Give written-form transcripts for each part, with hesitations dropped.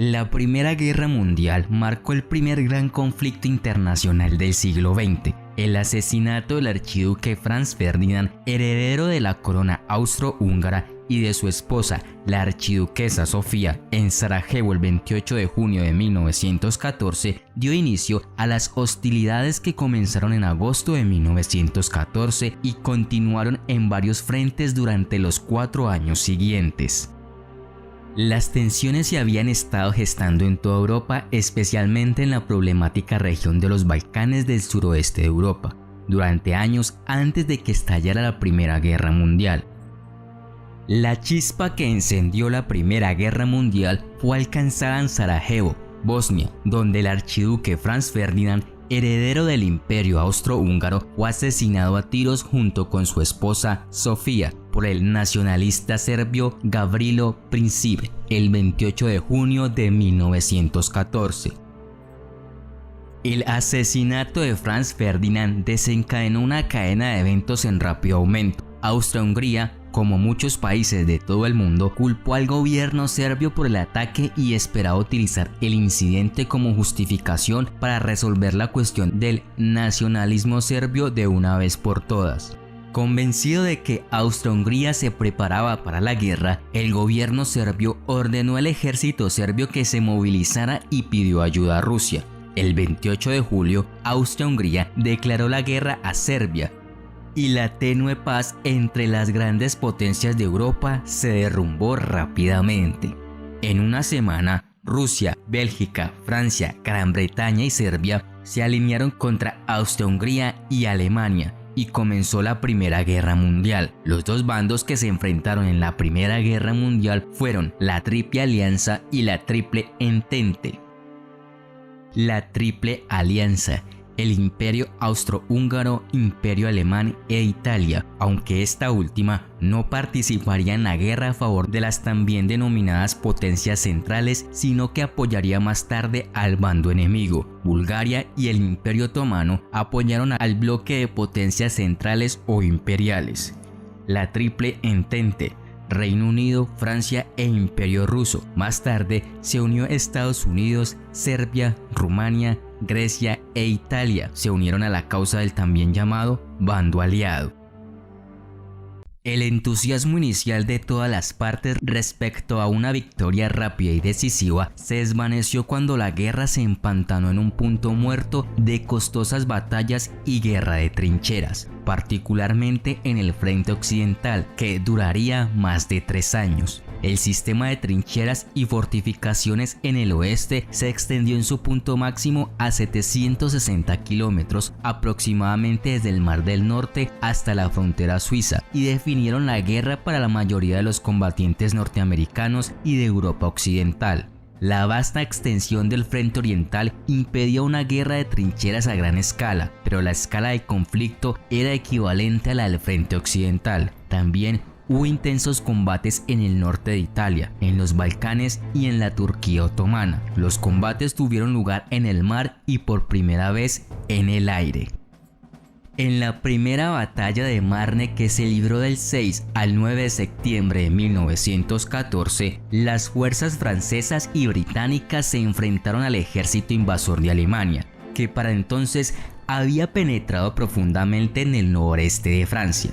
La Primera Guerra Mundial marcó el primer gran conflicto internacional del siglo XX. El asesinato del archiduque Franz Ferdinand, heredero de la corona austrohúngara, y de su esposa, la archiduquesa Sofía, en Sarajevo el 28 de junio de 1914, dio inicio a las hostilidades que comenzaron en agosto de 1914 y continuaron en varios frentes durante los 4 años siguientes. Las tensiones se habían estado gestando en toda Europa, especialmente en la problemática región de los Balcanes del suroeste de Europa, durante años antes de que estallara la Primera Guerra Mundial. La chispa que encendió la Primera Guerra Mundial fue alcanzada en Sarajevo, Bosnia, donde el archiduque Franz Ferdinand, heredero del Imperio Austrohúngaro, fue asesinado a tiros junto con su esposa Sofía por el nacionalista serbio Gavrilo Princip el 28 de junio de 1914. El asesinato de Franz Ferdinand desencadenó una cadena de eventos en rápido aumento. Austria-Hungría, como muchos países de todo el mundo, culpó al gobierno serbio por el ataque y esperaba utilizar el incidente como justificación para resolver la cuestión del nacionalismo serbio de una vez por todas. Convencido de que Austria-Hungría se preparaba para la guerra, el gobierno serbio ordenó al ejército serbio que se movilizara y pidió ayuda a Rusia. El 28 de julio, Austria-Hungría declaró la guerra a Serbia, y la tenue paz entre las grandes potencias de Europa se derrumbó rápidamente. En una semana, Rusia, Bélgica, Francia, Gran Bretaña y Serbia se alinearon contra Austria-Hungría y Alemania, y comenzó la Primera Guerra Mundial. Los dos bandos que se enfrentaron en la Primera Guerra Mundial fueron la Triple Alianza y la Triple Entente. La Triple Alianza: el Imperio Austrohúngaro, Imperio Alemán e Italia, aunque esta última no participaría en la guerra a favor de las también denominadas potencias centrales, sino que apoyaría más tarde al bando enemigo. Bulgaria y el Imperio Otomano apoyaron al bloque de potencias centrales o imperiales. La Triple Entente: Reino Unido, Francia e Imperio Ruso. Más tarde se unió Estados Unidos, Serbia, Rumania, Grecia e Italia. Se unieron a la causa del también llamado bando aliado. El entusiasmo inicial de todas las partes respecto a una victoria rápida y decisiva se desvaneció cuando la guerra se empantanó en un punto muerto de costosas batallas y guerra de trincheras, particularmente en el frente occidental, que duraría más de 3 años. El sistema de trincheras y fortificaciones en el oeste se extendió en su punto máximo a 760 kilómetros, aproximadamente desde el Mar del Norte hasta la frontera suiza, y definieron la guerra para la mayoría de los combatientes norteamericanos y de Europa occidental. La vasta extensión del frente oriental impedía una guerra de trincheras a gran escala, pero la escala del conflicto era equivalente a la del frente occidental. También hubo intensos combates en el norte de Italia, en los Balcanes y en la Turquía otomana. Los combates tuvieron lugar en el mar y por primera vez en el aire. En la primera batalla de Marne, que se libró del 6 al 9 de septiembre de 1914, las fuerzas francesas y británicas se enfrentaron al ejército invasor de Alemania, que para entonces había penetrado profundamente en el noreste de Francia.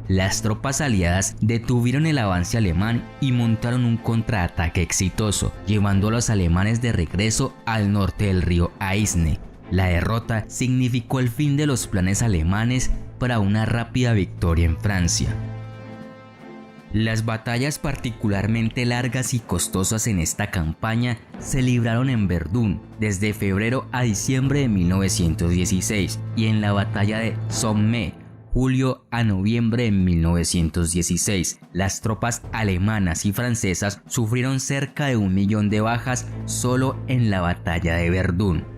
Las tropas aliadas detuvieron el avance alemán y montaron un contraataque exitoso, llevando a los alemanes de regreso al norte del río Aisne. La derrota significó el fin de los planes alemanes para una rápida victoria en Francia. Las batallas particularmente largas y costosas en esta campaña se libraron en Verdún desde febrero a diciembre de 1916 y en la batalla de Somme, julio a noviembre de 1916. Las tropas alemanas y francesas sufrieron cerca de 1 millón de bajas solo en la batalla de Verdún.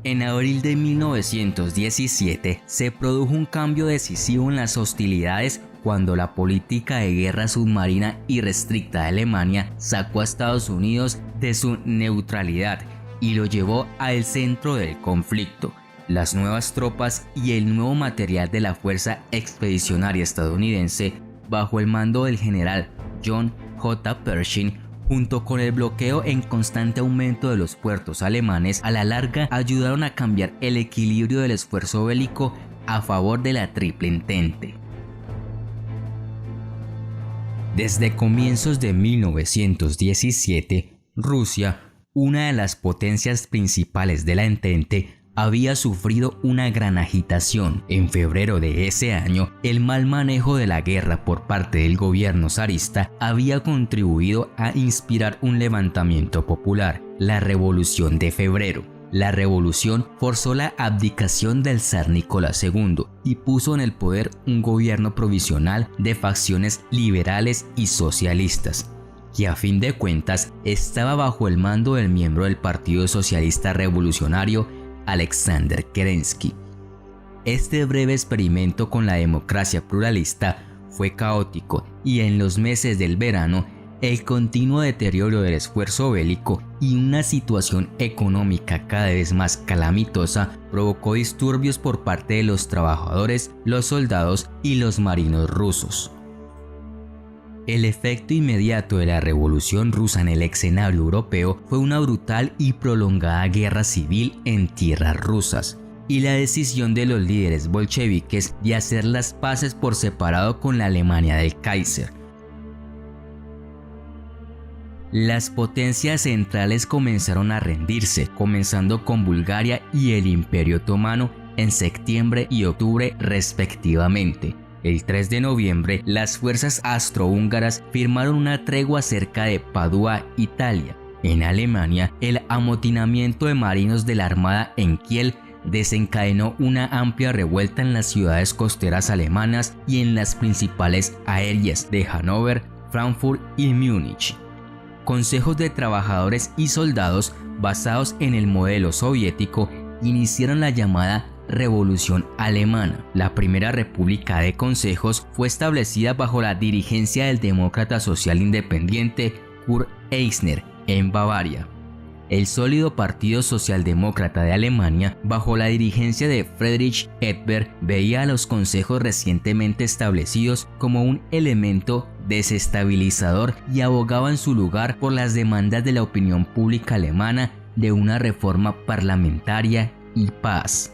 En abril de 1917 se produjo un cambio decisivo en las hostilidades cuando la política de guerra submarina irrestricta de Alemania sacó a Estados Unidos de su neutralidad y lo llevó al centro del conflicto. Las nuevas tropas y el nuevo material de la Fuerza Expedicionaria Estadounidense, bajo el mando del general John J. Pershing, junto con el bloqueo en constante aumento de los puertos alemanes, a la larga ayudaron a cambiar el equilibrio del esfuerzo bélico a favor de la Triple Entente. Desde comienzos de 1917, Rusia, una de las potencias principales de la Entente, había sufrido una gran agitación. En febrero de ese año, el mal manejo de la guerra por parte del gobierno zarista había contribuido a inspirar un levantamiento popular, la Revolución de Febrero. La revolución forzó la abdicación del zar Nicolás II y puso en el poder un gobierno provisional de facciones liberales y socialistas, que a fin de cuentas estaba bajo el mando del miembro del Partido Socialista Revolucionario, Alexander Kerensky. Este breve experimento con la democracia pluralista fue caótico y en los meses del verano, el continuo deterioro del esfuerzo bélico y una situación económica cada vez más calamitosa provocó disturbios por parte de los trabajadores, los soldados y los marinos rusos. El efecto inmediato de la Revolución Rusa en el escenario europeo fue una brutal y prolongada guerra civil en tierras rusas, y la decisión de los líderes bolcheviques de hacer las paces por separado con la Alemania del Kaiser. Las potencias centrales comenzaron a rendirse, comenzando con Bulgaria y el Imperio Otomano en septiembre y octubre respectivamente. El 3 de noviembre, las fuerzas austrohúngaras firmaron una tregua cerca de Padua, Italia. En Alemania, el amotinamiento de marinos de la Armada en Kiel desencadenó una amplia revuelta en las ciudades costeras alemanas y en las principales aéreas de Hannover, Frankfurt y Múnich. Consejos de trabajadores y soldados basados en el modelo soviético iniciaron la llamada Revolución Alemana. La primera república de consejos fue establecida bajo la dirigencia del demócrata social independiente Kurt Eisner en Bavaria. El sólido Partido Socialdemócrata de Alemania, bajo la dirigencia de Friedrich Ebert, veía a los consejos recientemente establecidos como un elemento desestabilizador y abogaba en su lugar por las demandas de la opinión pública alemana de una reforma parlamentaria y paz.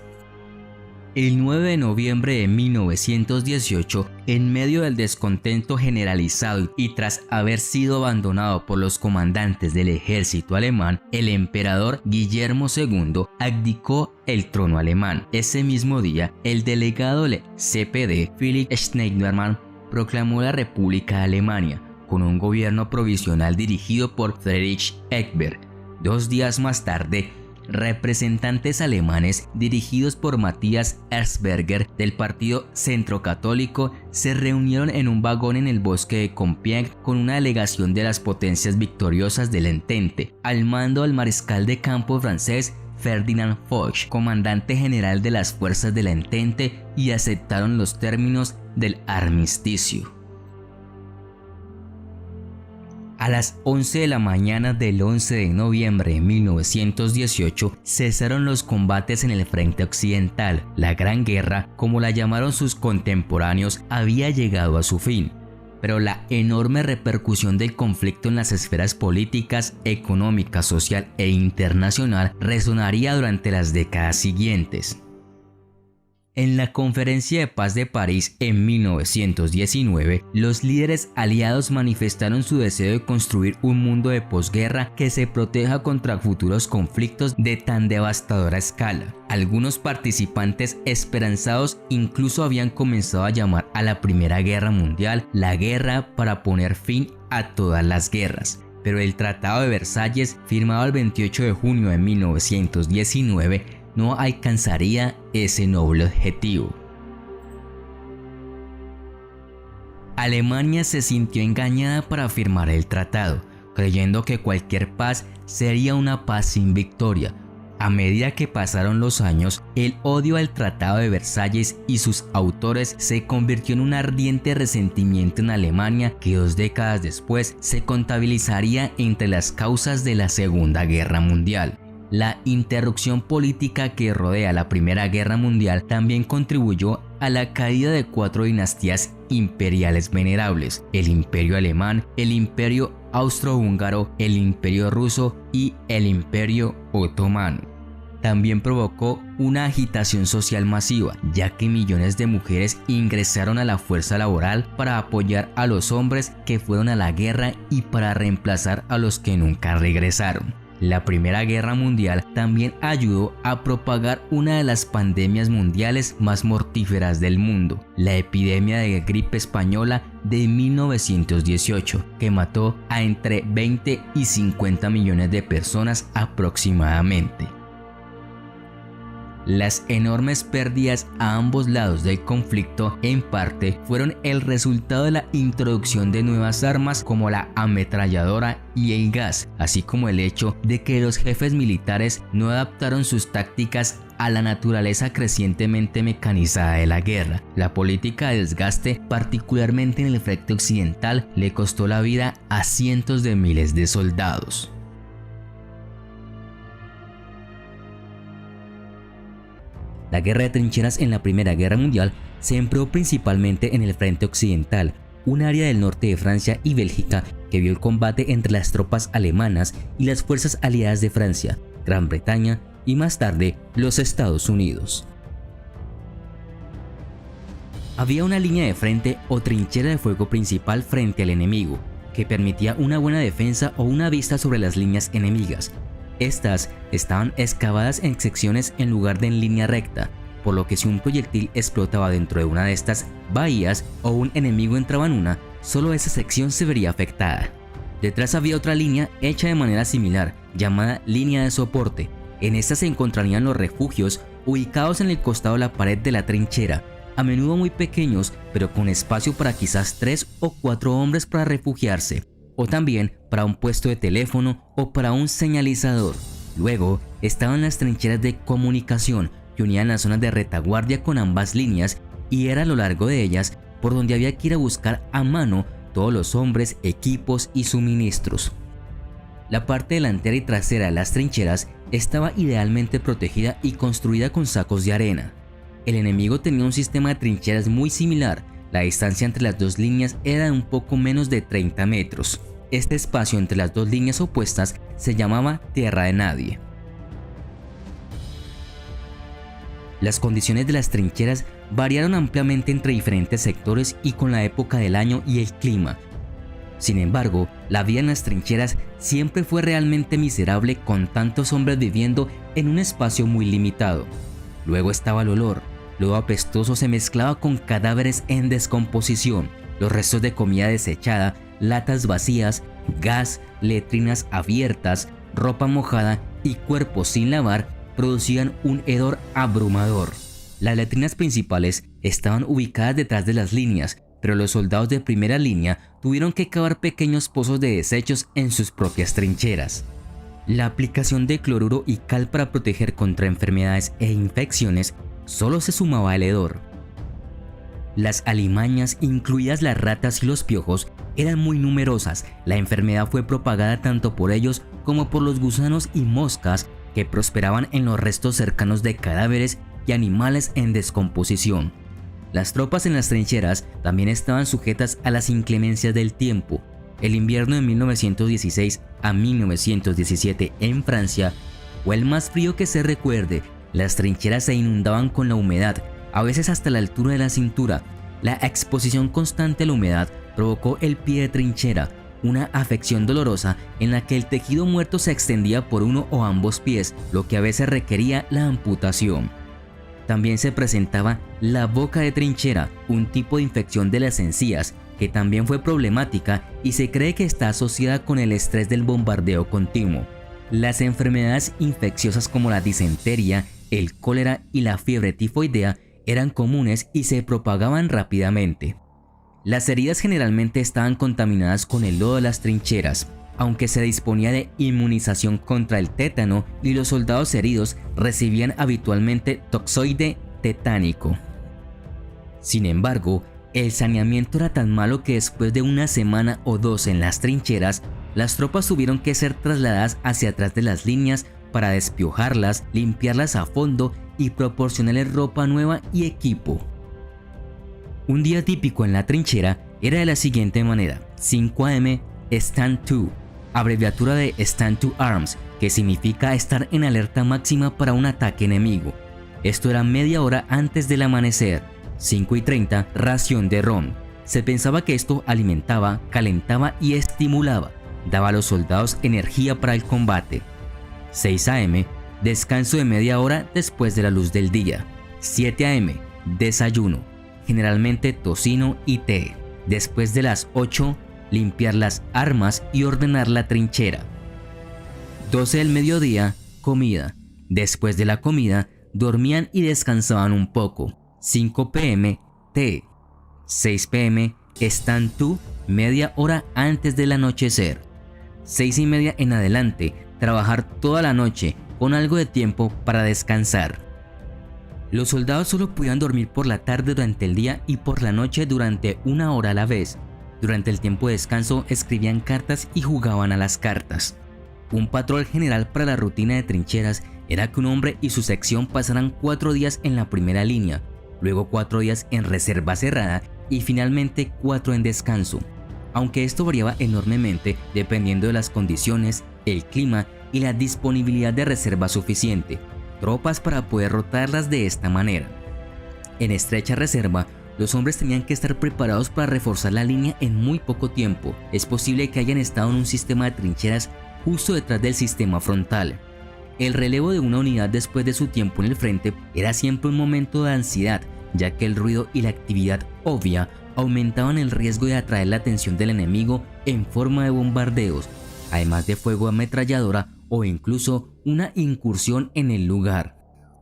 El 9 de noviembre de 1918, en medio del descontento generalizado y tras haber sido abandonado por los comandantes del ejército alemán, el emperador Guillermo II abdicó el trono alemán. Ese mismo día, el delegado del CPD, Philipp Schneiderman, proclamó la República de Alemania, con un gobierno provisional dirigido por Friedrich Ebert. 2 días más tarde, representantes alemanes dirigidos por Matthias Erzberger del partido centrocatólico se reunieron en un vagón en el bosque de Compiègne con una delegación de las potencias victoriosas de la Entente, al mando del mariscal de campo francés Ferdinand Foch, comandante general de las fuerzas de la Entente, y aceptaron los términos del armisticio. A las 11 de la mañana del 11 de noviembre de 1918 cesaron los combates en el frente occidental. La Gran Guerra, como la llamaron sus contemporáneos, había llegado a su fin, pero la enorme repercusión del conflicto en las esferas políticas, económica, social e internacional resonaría durante las décadas siguientes. En la Conferencia de Paz de París en 1919, los líderes aliados manifestaron su deseo de construir un mundo de posguerra que se proteja contra futuros conflictos de tan devastadora escala. Algunos participantes esperanzados incluso habían comenzado a llamar a la Primera Guerra Mundial la guerra para poner fin a todas las guerras. Pero el Tratado de Versalles, firmado el 28 de junio de 1919, no alcanzaría ese noble objetivo. Alemania se sintió engañada para firmar el tratado, creyendo que cualquier paz sería una paz sin victoria. A medida que pasaron los años, el odio al Tratado de Versalles y sus autores se convirtió en un ardiente resentimiento en Alemania que 2 décadas después se contabilizaría entre las causas de la Segunda Guerra Mundial. La interrupción política que rodea la Primera Guerra Mundial también contribuyó a la caída de 4 dinastías imperiales venerables: el Imperio Alemán, el Imperio austrohúngaro, el Imperio ruso y el Imperio otomano. También provocó una agitación social masiva, ya que millones de mujeres ingresaron a la fuerza laboral para apoyar a los hombres que fueron a la guerra y para reemplazar a los que nunca regresaron. La Primera Guerra Mundial también ayudó a propagar una de las pandemias mundiales más mortíferas del mundo, la epidemia de gripe española de 1918, que mató a entre 20 y 50 millones de personas aproximadamente. Las enormes pérdidas a ambos lados del conflicto en parte fueron el resultado de la introducción de nuevas armas como la ametralladora y el gas, así como el hecho de que los jefes militares no adaptaron sus tácticas a la naturaleza crecientemente mecanizada de la guerra. La política de desgaste, particularmente en el frente occidental, le costó la vida a cientos de miles de soldados. La guerra de trincheras en la Primera Guerra Mundial se empleó principalmente en el frente occidental, un área del norte de Francia y Bélgica que vio el combate entre las tropas alemanas y las fuerzas aliadas de Francia, Gran Bretaña y más tarde los Estados Unidos. Había una línea de frente o trinchera de fuego principal frente al enemigo, que permitía una buena defensa o una vista sobre las líneas enemigas. Estas estaban excavadas en secciones en lugar de en línea recta, por lo que si un proyectil explotaba dentro de una de estas bahías o un enemigo entraba en una, solo esa sección se vería afectada. Detrás había otra línea hecha de manera similar, llamada línea de soporte. En esta se encontrarían los refugios ubicados en el costado de la pared de la trinchera, a menudo muy pequeños, pero con espacio para quizás 3 o 4 hombres para refugiarse, o también para un puesto de teléfono o para un señalizador. Luego estaban las trincheras de comunicación que unían las zonas de retaguardia con ambas líneas, y era a lo largo de ellas por donde había que ir a buscar a mano todos los hombres, equipos y suministros. La parte delantera y trasera de las trincheras estaba idealmente protegida y construida con sacos de arena. El enemigo tenía un sistema de trincheras muy similar. La distancia entre las dos líneas era de un poco menos de 30 metros. Este espacio entre las dos líneas opuestas se llamaba tierra de nadie. Las condiciones de las trincheras variaron ampliamente entre diferentes sectores y con la época del año y el clima. Sin embargo, la vida en las trincheras siempre fue realmente miserable, con tantos hombres viviendo en un espacio muy limitado. Luego estaba el olor. Lo apestoso se mezclaba con cadáveres en descomposición, los restos de comida desechada, latas vacías, gas, letrinas abiertas, ropa mojada y cuerpos sin lavar producían un hedor abrumador. Las letrinas principales estaban ubicadas detrás de las líneas, pero los soldados de primera línea tuvieron que cavar pequeños pozos de desechos en sus propias trincheras. La aplicación de cloruro y cal para proteger contra enfermedades e infecciones solo se sumaba al hedor. Las alimañas, incluidas las ratas y los piojos, eran muy numerosas. La enfermedad fue propagada tanto por ellos como por los gusanos y moscas que prosperaban en los restos cercanos de cadáveres y animales en descomposición. Las tropas en las trincheras también estaban sujetas a las inclemencias del tiempo. El invierno de 1916 a 1917 en Francia fue el más frío que se recuerde. Las trincheras se inundaban con la humedad, a veces hasta la altura de la cintura. La exposición constante a la humedad provocó el pie de trinchera, una afección dolorosa en la que el tejido muerto se extendía por uno o ambos pies, lo que a veces requería la amputación. También se presentaba la boca de trinchera, un tipo de infección de las encías que también fue problemática y se cree que está asociada con el estrés del bombardeo continuo. Las enfermedades infecciosas como la disentería, el cólera y la fiebre tifoidea eran comunes y se propagaban rápidamente. Las heridas generalmente estaban contaminadas con el lodo de las trincheras, aunque se disponía de inmunización contra el tétano y los soldados heridos recibían habitualmente toxoide tetánico. Sin embargo, el saneamiento era tan malo que después de una semana o dos en las trincheras, las tropas tuvieron que ser trasladadas hacia atrás de las líneas para despiojarlas, limpiarlas a fondo y proporcionarles ropa nueva y equipo. Un día típico en la trinchera era de la siguiente manera: 5 am, Stand to, abreviatura de Stand to Arms, que significa estar en alerta máxima para un ataque enemigo. Esto era media hora antes del amanecer. 5:30, ración de ron. Se pensaba que esto alimentaba, calentaba y estimulaba. Daba a los soldados energía para el combate. 6 a.m., descanso de media hora después de la luz del día. 7 a.m., desayuno, generalmente tocino y té. Después de las 8, limpiar las armas y ordenar la trinchera. 12 del mediodía, comida. Después de la comida, dormían y descansaban un poco. 5 p.m., té. 6 p.m., stand to, media hora antes del anochecer. 6:30 en adelante, trabajar toda la noche con algo de tiempo para descansar. Los soldados solo podían dormir por la tarde durante el día y por la noche durante 1 hora a la vez. Durante el tiempo de descanso escribían cartas y jugaban a las cartas. Un patrón general para la rutina de trincheras era que un hombre y su sección pasaran 4 días en la primera línea, luego 4 días en reserva cerrada y finalmente 4 en descanso. Aunque esto variaba enormemente dependiendo de las condiciones, el clima y la disponibilidad de reserva suficiente, tropas para poder rotarlas de esta manera. En estrecha reserva, los hombres tenían que estar preparados para reforzar la línea en muy poco tiempo. Es posible que hayan estado en un sistema de trincheras justo detrás del sistema frontal. El relevo de una unidad después de su tiempo en el frente era siempre un momento de ansiedad, ya que el ruido y la actividad obvia aumentaban el riesgo de atraer la atención del enemigo en forma de bombardeos, además de fuego de ametralladora o incluso una incursión en el lugar.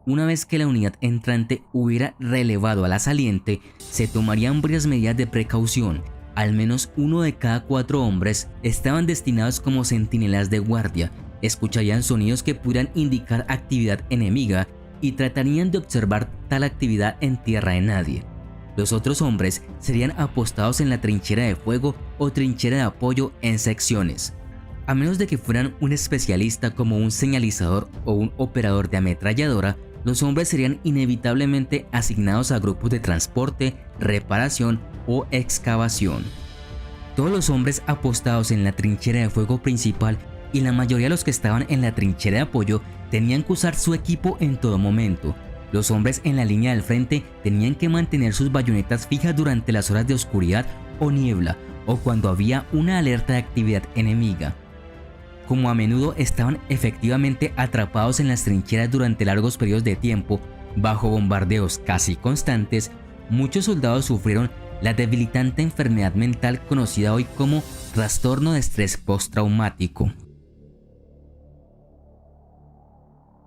Una vez que la unidad entrante hubiera relevado a la saliente, se tomarían varias medidas de precaución. Al menos 1 de cada 4 hombres estaban destinados como centinelas de guardia, escucharían sonidos que pudieran indicar actividad enemiga y tratarían de observar tal actividad en tierra de nadie. Los otros hombres serían apostados en la trinchera de fuego o trinchera de apoyo en secciones. A menos de que fueran un especialista como un señalizador o un operador de ametralladora, los hombres serían inevitablemente asignados a grupos de transporte, reparación o excavación. Todos los hombres apostados en la trinchera de fuego principal y la mayoría de los que estaban en la trinchera de apoyo tenían que usar su equipo en todo momento. Los hombres en la línea del frente tenían que mantener sus bayonetas fijas durante las horas de oscuridad o niebla o cuando había una alerta de actividad enemiga. Como a menudo estaban efectivamente atrapados en las trincheras durante largos periodos de tiempo, bajo bombardeos casi constantes, muchos soldados sufrieron la debilitante enfermedad mental conocida hoy como trastorno de estrés postraumático.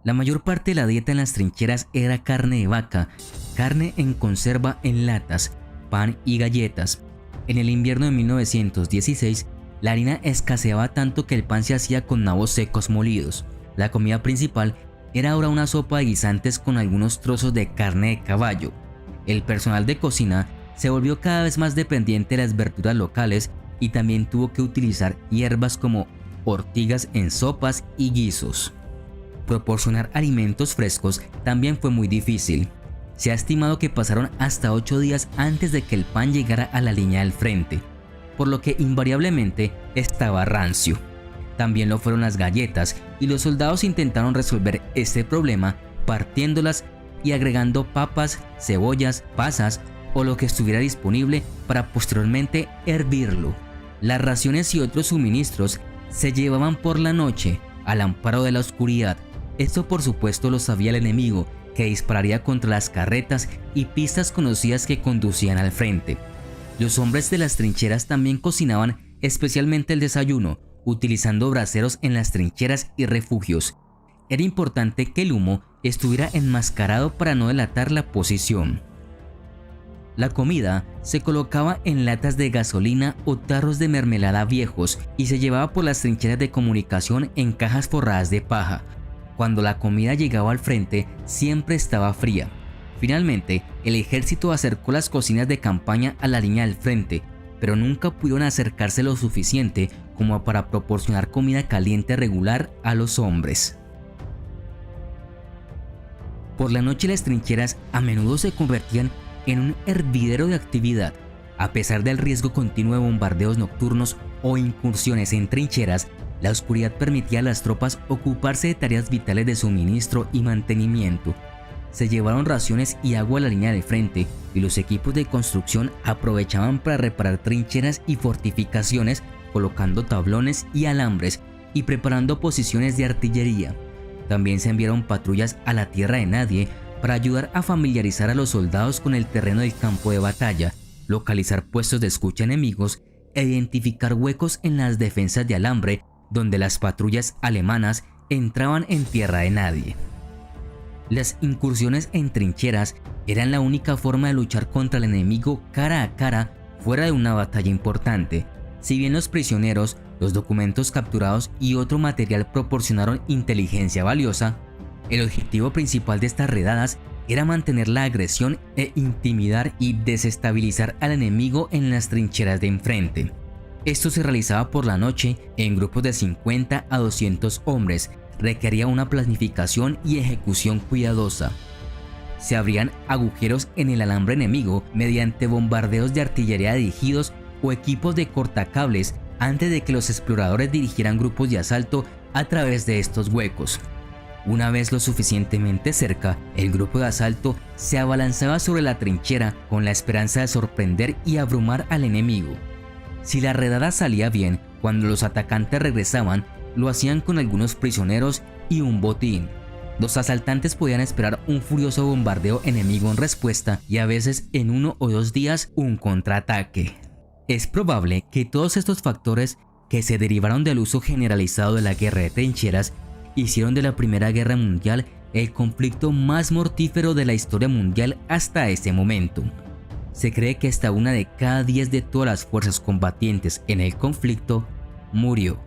La mayor parte de la dieta en las trincheras era carne de vaca, carne en conserva en latas, pan y galletas. En el invierno de 1916, la harina escaseaba tanto que el pan se hacía con nabos secos molidos. La comida principal era ahora una sopa de guisantes con algunos trozos de carne de caballo. El personal de cocina se volvió cada vez más dependiente de las verduras locales y también tuvo que utilizar hierbas como ortigas en sopas y guisos. Proporcionar alimentos frescos también fue muy difícil. Se ha estimado que pasaron hasta 8 días antes de que el pan llegara a la línea del frente, por lo que invariablemente estaba rancio. También lo fueron las galletas y los soldados intentaron resolver este problema partiéndolas y agregando papas, cebollas, pasas o lo que estuviera disponible para posteriormente hervirlo. Las raciones y otros suministros se llevaban por la noche al amparo de la oscuridad. Esto por supuesto lo sabía el enemigo, que dispararía contra las carretas y pistas conocidas que conducían al frente. Los hombres de las trincheras también cocinaban especialmente el desayuno, utilizando braseros en las trincheras y refugios. Era importante que el humo estuviera enmascarado para no delatar la posición. La comida se colocaba en latas de gasolina o tarros de mermelada viejos y se llevaba por las trincheras de comunicación en cajas forradas de paja. Cuando la comida llegaba al frente, siempre estaba fría. Finalmente, el ejército acercó las cocinas de campaña a la línea del frente, pero nunca pudieron acercarse lo suficiente como para proporcionar comida caliente regular a los hombres. Por la noche las trincheras a menudo se convertían en un hervidero de actividad. A pesar del riesgo continuo de bombardeos nocturnos, o incursiones en trincheras, la oscuridad permitía a las tropas ocuparse de tareas vitales de suministro y mantenimiento. Se llevaron raciones y agua a la línea de frente y los equipos de construcción aprovechaban para reparar trincheras y fortificaciones, colocando tablones y alambres y preparando posiciones de artillería. También se enviaron patrullas a la tierra de nadie para ayudar a familiarizar a los soldados con el terreno del campo de batalla, localizar puestos de escucha enemigos e identificar huecos en las defensas de alambre donde las patrullas alemanas entraban en tierra de nadie. Las incursiones en trincheras eran la única forma de luchar contra el enemigo cara a cara fuera de una batalla importante. Si bien los prisioneros, los documentos capturados y otro material proporcionaron inteligencia valiosa, el objetivo principal de estas redadas era mantener la agresión e intimidar y desestabilizar al enemigo en las trincheras de enfrente. Esto se realizaba por la noche en grupos de 50 a 200 hombres, requería una planificación y ejecución cuidadosa. Se abrían agujeros en el alambre enemigo mediante bombardeos de artillería dirigidos o equipos de cortacables antes de que los exploradores dirigieran grupos de asalto a través de estos huecos. Una vez lo suficientemente cerca, el grupo de asalto se abalanzaba sobre la trinchera con la esperanza de sorprender y abrumar al enemigo. Si la redada salía bien, cuando los atacantes regresaban, lo hacían con algunos prisioneros y un botín. Los asaltantes podían esperar un furioso bombardeo enemigo en respuesta y a veces en 1 o 2 días un contraataque. Es probable que todos estos factores que se derivaron del uso generalizado de la guerra de trincheras hicieron de la Primera Guerra Mundial el conflicto más mortífero de la historia mundial hasta ese momento. Se cree que hasta 1 de cada 10 de todas las fuerzas combatientes en el conflicto murió.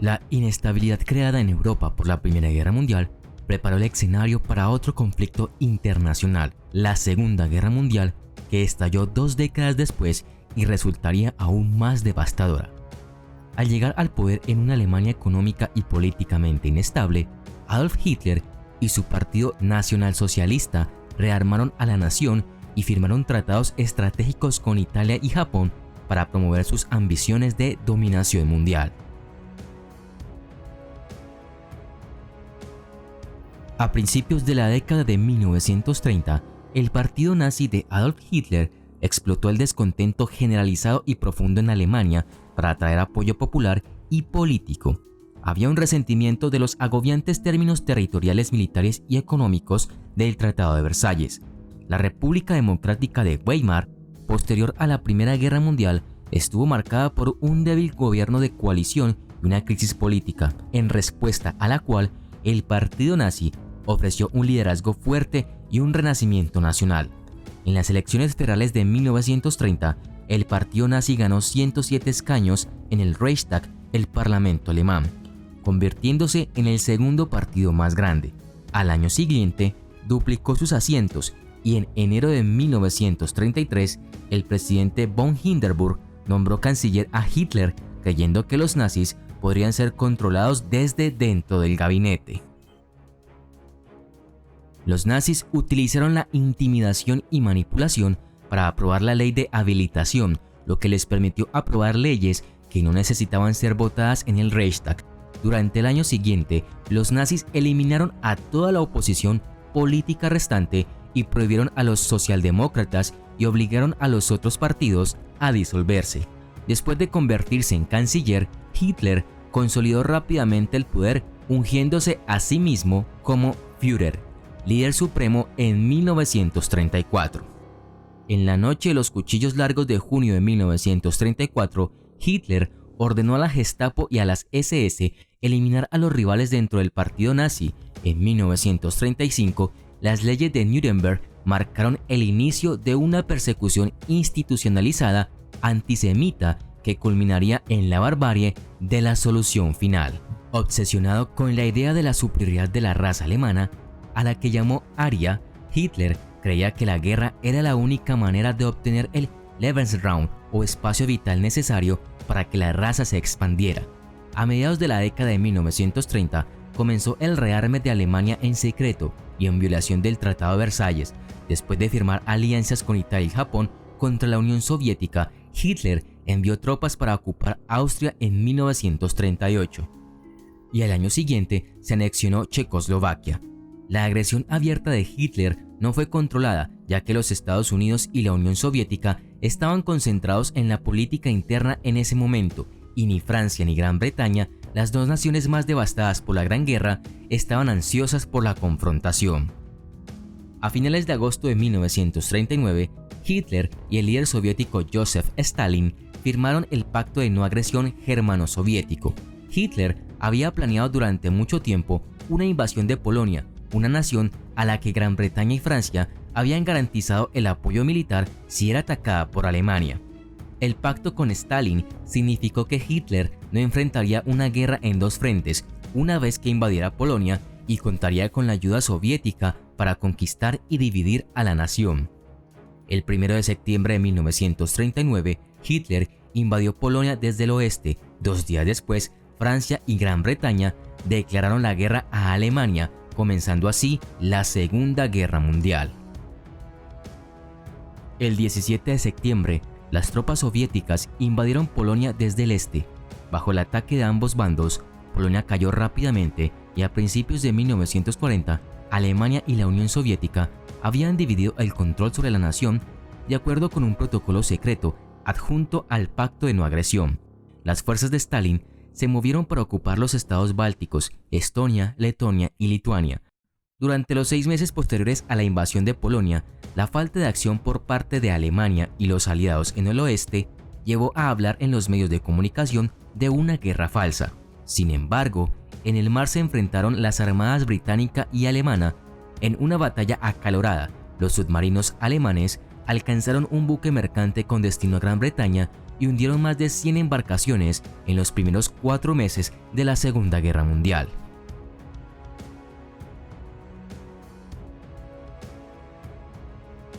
La inestabilidad creada en Europa por la Primera Guerra Mundial preparó el escenario para otro conflicto internacional, la Segunda Guerra Mundial, que estalló 2 décadas después y resultaría aún más devastadora. Al llegar al poder en una Alemania económica y políticamente inestable, Adolf Hitler y su partido nacionalsocialista rearmaron a la nación y firmaron tratados estratégicos con Italia y Japón para promover sus ambiciones de dominación mundial. A principios de la década de 1930, el partido nazi de Adolf Hitler explotó el descontento generalizado y profundo en Alemania para atraer apoyo popular y político. Había un resentimiento de los agobiantes términos territoriales, militares y económicos del Tratado de Versalles. La República Democrática de Weimar, posterior a la Primera Guerra Mundial, estuvo marcada por un débil gobierno de coalición y una crisis política, en respuesta a la cual el partido nazi ofreció un liderazgo fuerte y un renacimiento nacional. En las elecciones federales de 1930, el partido nazi ganó 107 escaños en el Reichstag, el parlamento alemán, convirtiéndose en el segundo partido más grande. Al año siguiente, duplicó sus asientos y en enero de 1933, el presidente von Hindenburg nombró canciller a Hitler, creyendo que los nazis podrían ser controlados desde dentro del gabinete. Los nazis utilizaron la intimidación y manipulación para aprobar la ley de habilitación, lo que les permitió aprobar leyes que no necesitaban ser votadas en el Reichstag. Durante el año siguiente, los nazis eliminaron a toda la oposición política restante y prohibieron a los socialdemócratas y obligaron a los otros partidos a disolverse. Después de convertirse en canciller, Hitler consolidó rápidamente el poder, ungiéndose a sí mismo como Führer, líder supremo en 1934. En la noche de los cuchillos largos de junio de 1934, Hitler ordenó a la Gestapo y a las SS eliminar a los rivales dentro del partido nazi. En 1935, las leyes de Nuremberg marcaron el inicio de una persecución institucionalizada antisemita que culminaría en la barbarie de la solución final. Obsesionado con la idea de la superioridad de la raza alemana, a la que llamó Aria, Hitler creía que la guerra era la única manera de obtener el Lebensraum o espacio vital necesario para que la raza se expandiera. A mediados de la década de 1930, comenzó el rearme de Alemania en secreto y en violación del Tratado de Versalles. Después de firmar alianzas con Italia y Japón contra la Unión Soviética, Hitler envió tropas para ocupar Austria en 1938. Y al año siguiente se anexionó Checoslovaquia. La agresión abierta de Hitler no fue controlada, ya que los Estados Unidos y la Unión Soviética estaban concentrados en la política interna en ese momento, y ni Francia ni Gran Bretaña, las dos naciones más devastadas por la Gran Guerra, estaban ansiosas por la confrontación. A finales de agosto de 1939, Hitler y el líder soviético Joseph Stalin firmaron el Pacto de No Agresión Germano-Soviético. Hitler había planeado durante mucho tiempo una invasión de Polonia, una nación a la que Gran Bretaña y Francia habían garantizado el apoyo militar si era atacada por Alemania. El pacto con Stalin significó que Hitler no enfrentaría una guerra en dos frentes una vez que invadiera Polonia y contaría con la ayuda soviética para conquistar y dividir a la nación. El 1 de septiembre de 1939, Hitler invadió Polonia desde el oeste. 2 días después, Francia y Gran Bretaña declararon la guerra a Alemania, comenzando así la Segunda Guerra Mundial. El 17 de septiembre, las tropas soviéticas invadieron Polonia desde el este. Bajo el ataque de ambos bandos, Polonia cayó rápidamente y a principios de 1940, Alemania y la Unión Soviética habían dividido el control sobre la nación de acuerdo con un protocolo secreto adjunto al Pacto de No Agresión. Las fuerzas de Stalin se movieron para ocupar los estados bálticos, Estonia, Letonia y Lituania. Durante los 6 meses posteriores a la invasión de Polonia, la falta de acción por parte de Alemania y los aliados en el oeste llevó a hablar en los medios de comunicación de una guerra falsa. Sin embargo, en el mar se enfrentaron las armadas británica y alemana. En una batalla acalorada, los submarinos alemanes alcanzaron un buque mercante con destino a Gran Bretaña y hundieron más de 100 embarcaciones en los primeros 4 meses de la Segunda Guerra Mundial.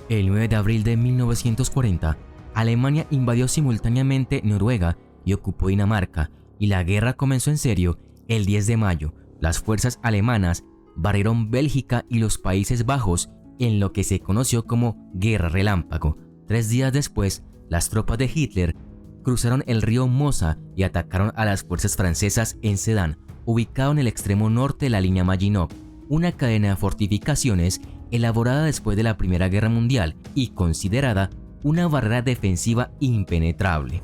El 9 de abril de 1940, Alemania invadió simultáneamente Noruega y ocupó Dinamarca, y la guerra comenzó en serio el 10 de mayo. Las fuerzas alemanas barrieron Bélgica y los Países Bajos en lo que se conoció como Guerra Relámpago. 3 días después, las tropas de Hitler cruzaron el río Mosa y atacaron a las fuerzas francesas en Sedan, ubicado en el extremo norte de la línea Maginot, una cadena de fortificaciones elaborada después de la Primera Guerra Mundial y considerada una barrera defensiva impenetrable.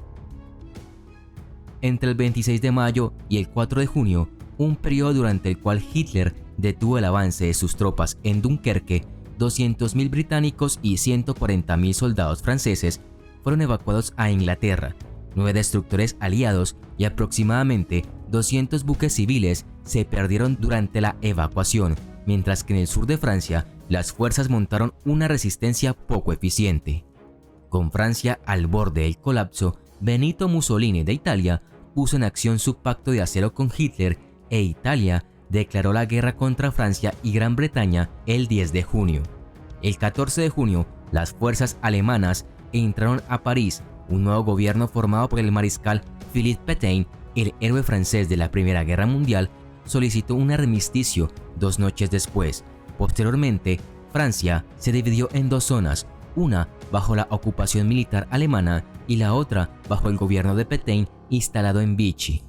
Entre el 26 de mayo y el 4 de junio, un periodo durante el cual Hitler detuvo el avance de sus tropas en Dunkerque, 200.000 británicos y 140.000 soldados franceses fueron evacuados a Inglaterra. 9 destructores aliados y aproximadamente 200 buques civiles se perdieron durante la evacuación, mientras que en el sur de Francia las fuerzas montaron una resistencia poco eficiente. Con Francia al borde del colapso, Benito Mussolini de Italia puso en acción su pacto de acero con Hitler e Italia declaró la guerra contra Francia y Gran Bretaña el 10 de junio. El 14 de junio, las fuerzas alemanas entraron a París. Un nuevo gobierno formado por el mariscal Philippe Pétain, el héroe francés de la Primera Guerra Mundial, solicitó un armisticio 2 noches después. Posteriormente, Francia se dividió en 2 zonas, una bajo la ocupación militar alemana y la otra bajo el gobierno de Pétain instalado en Vichy.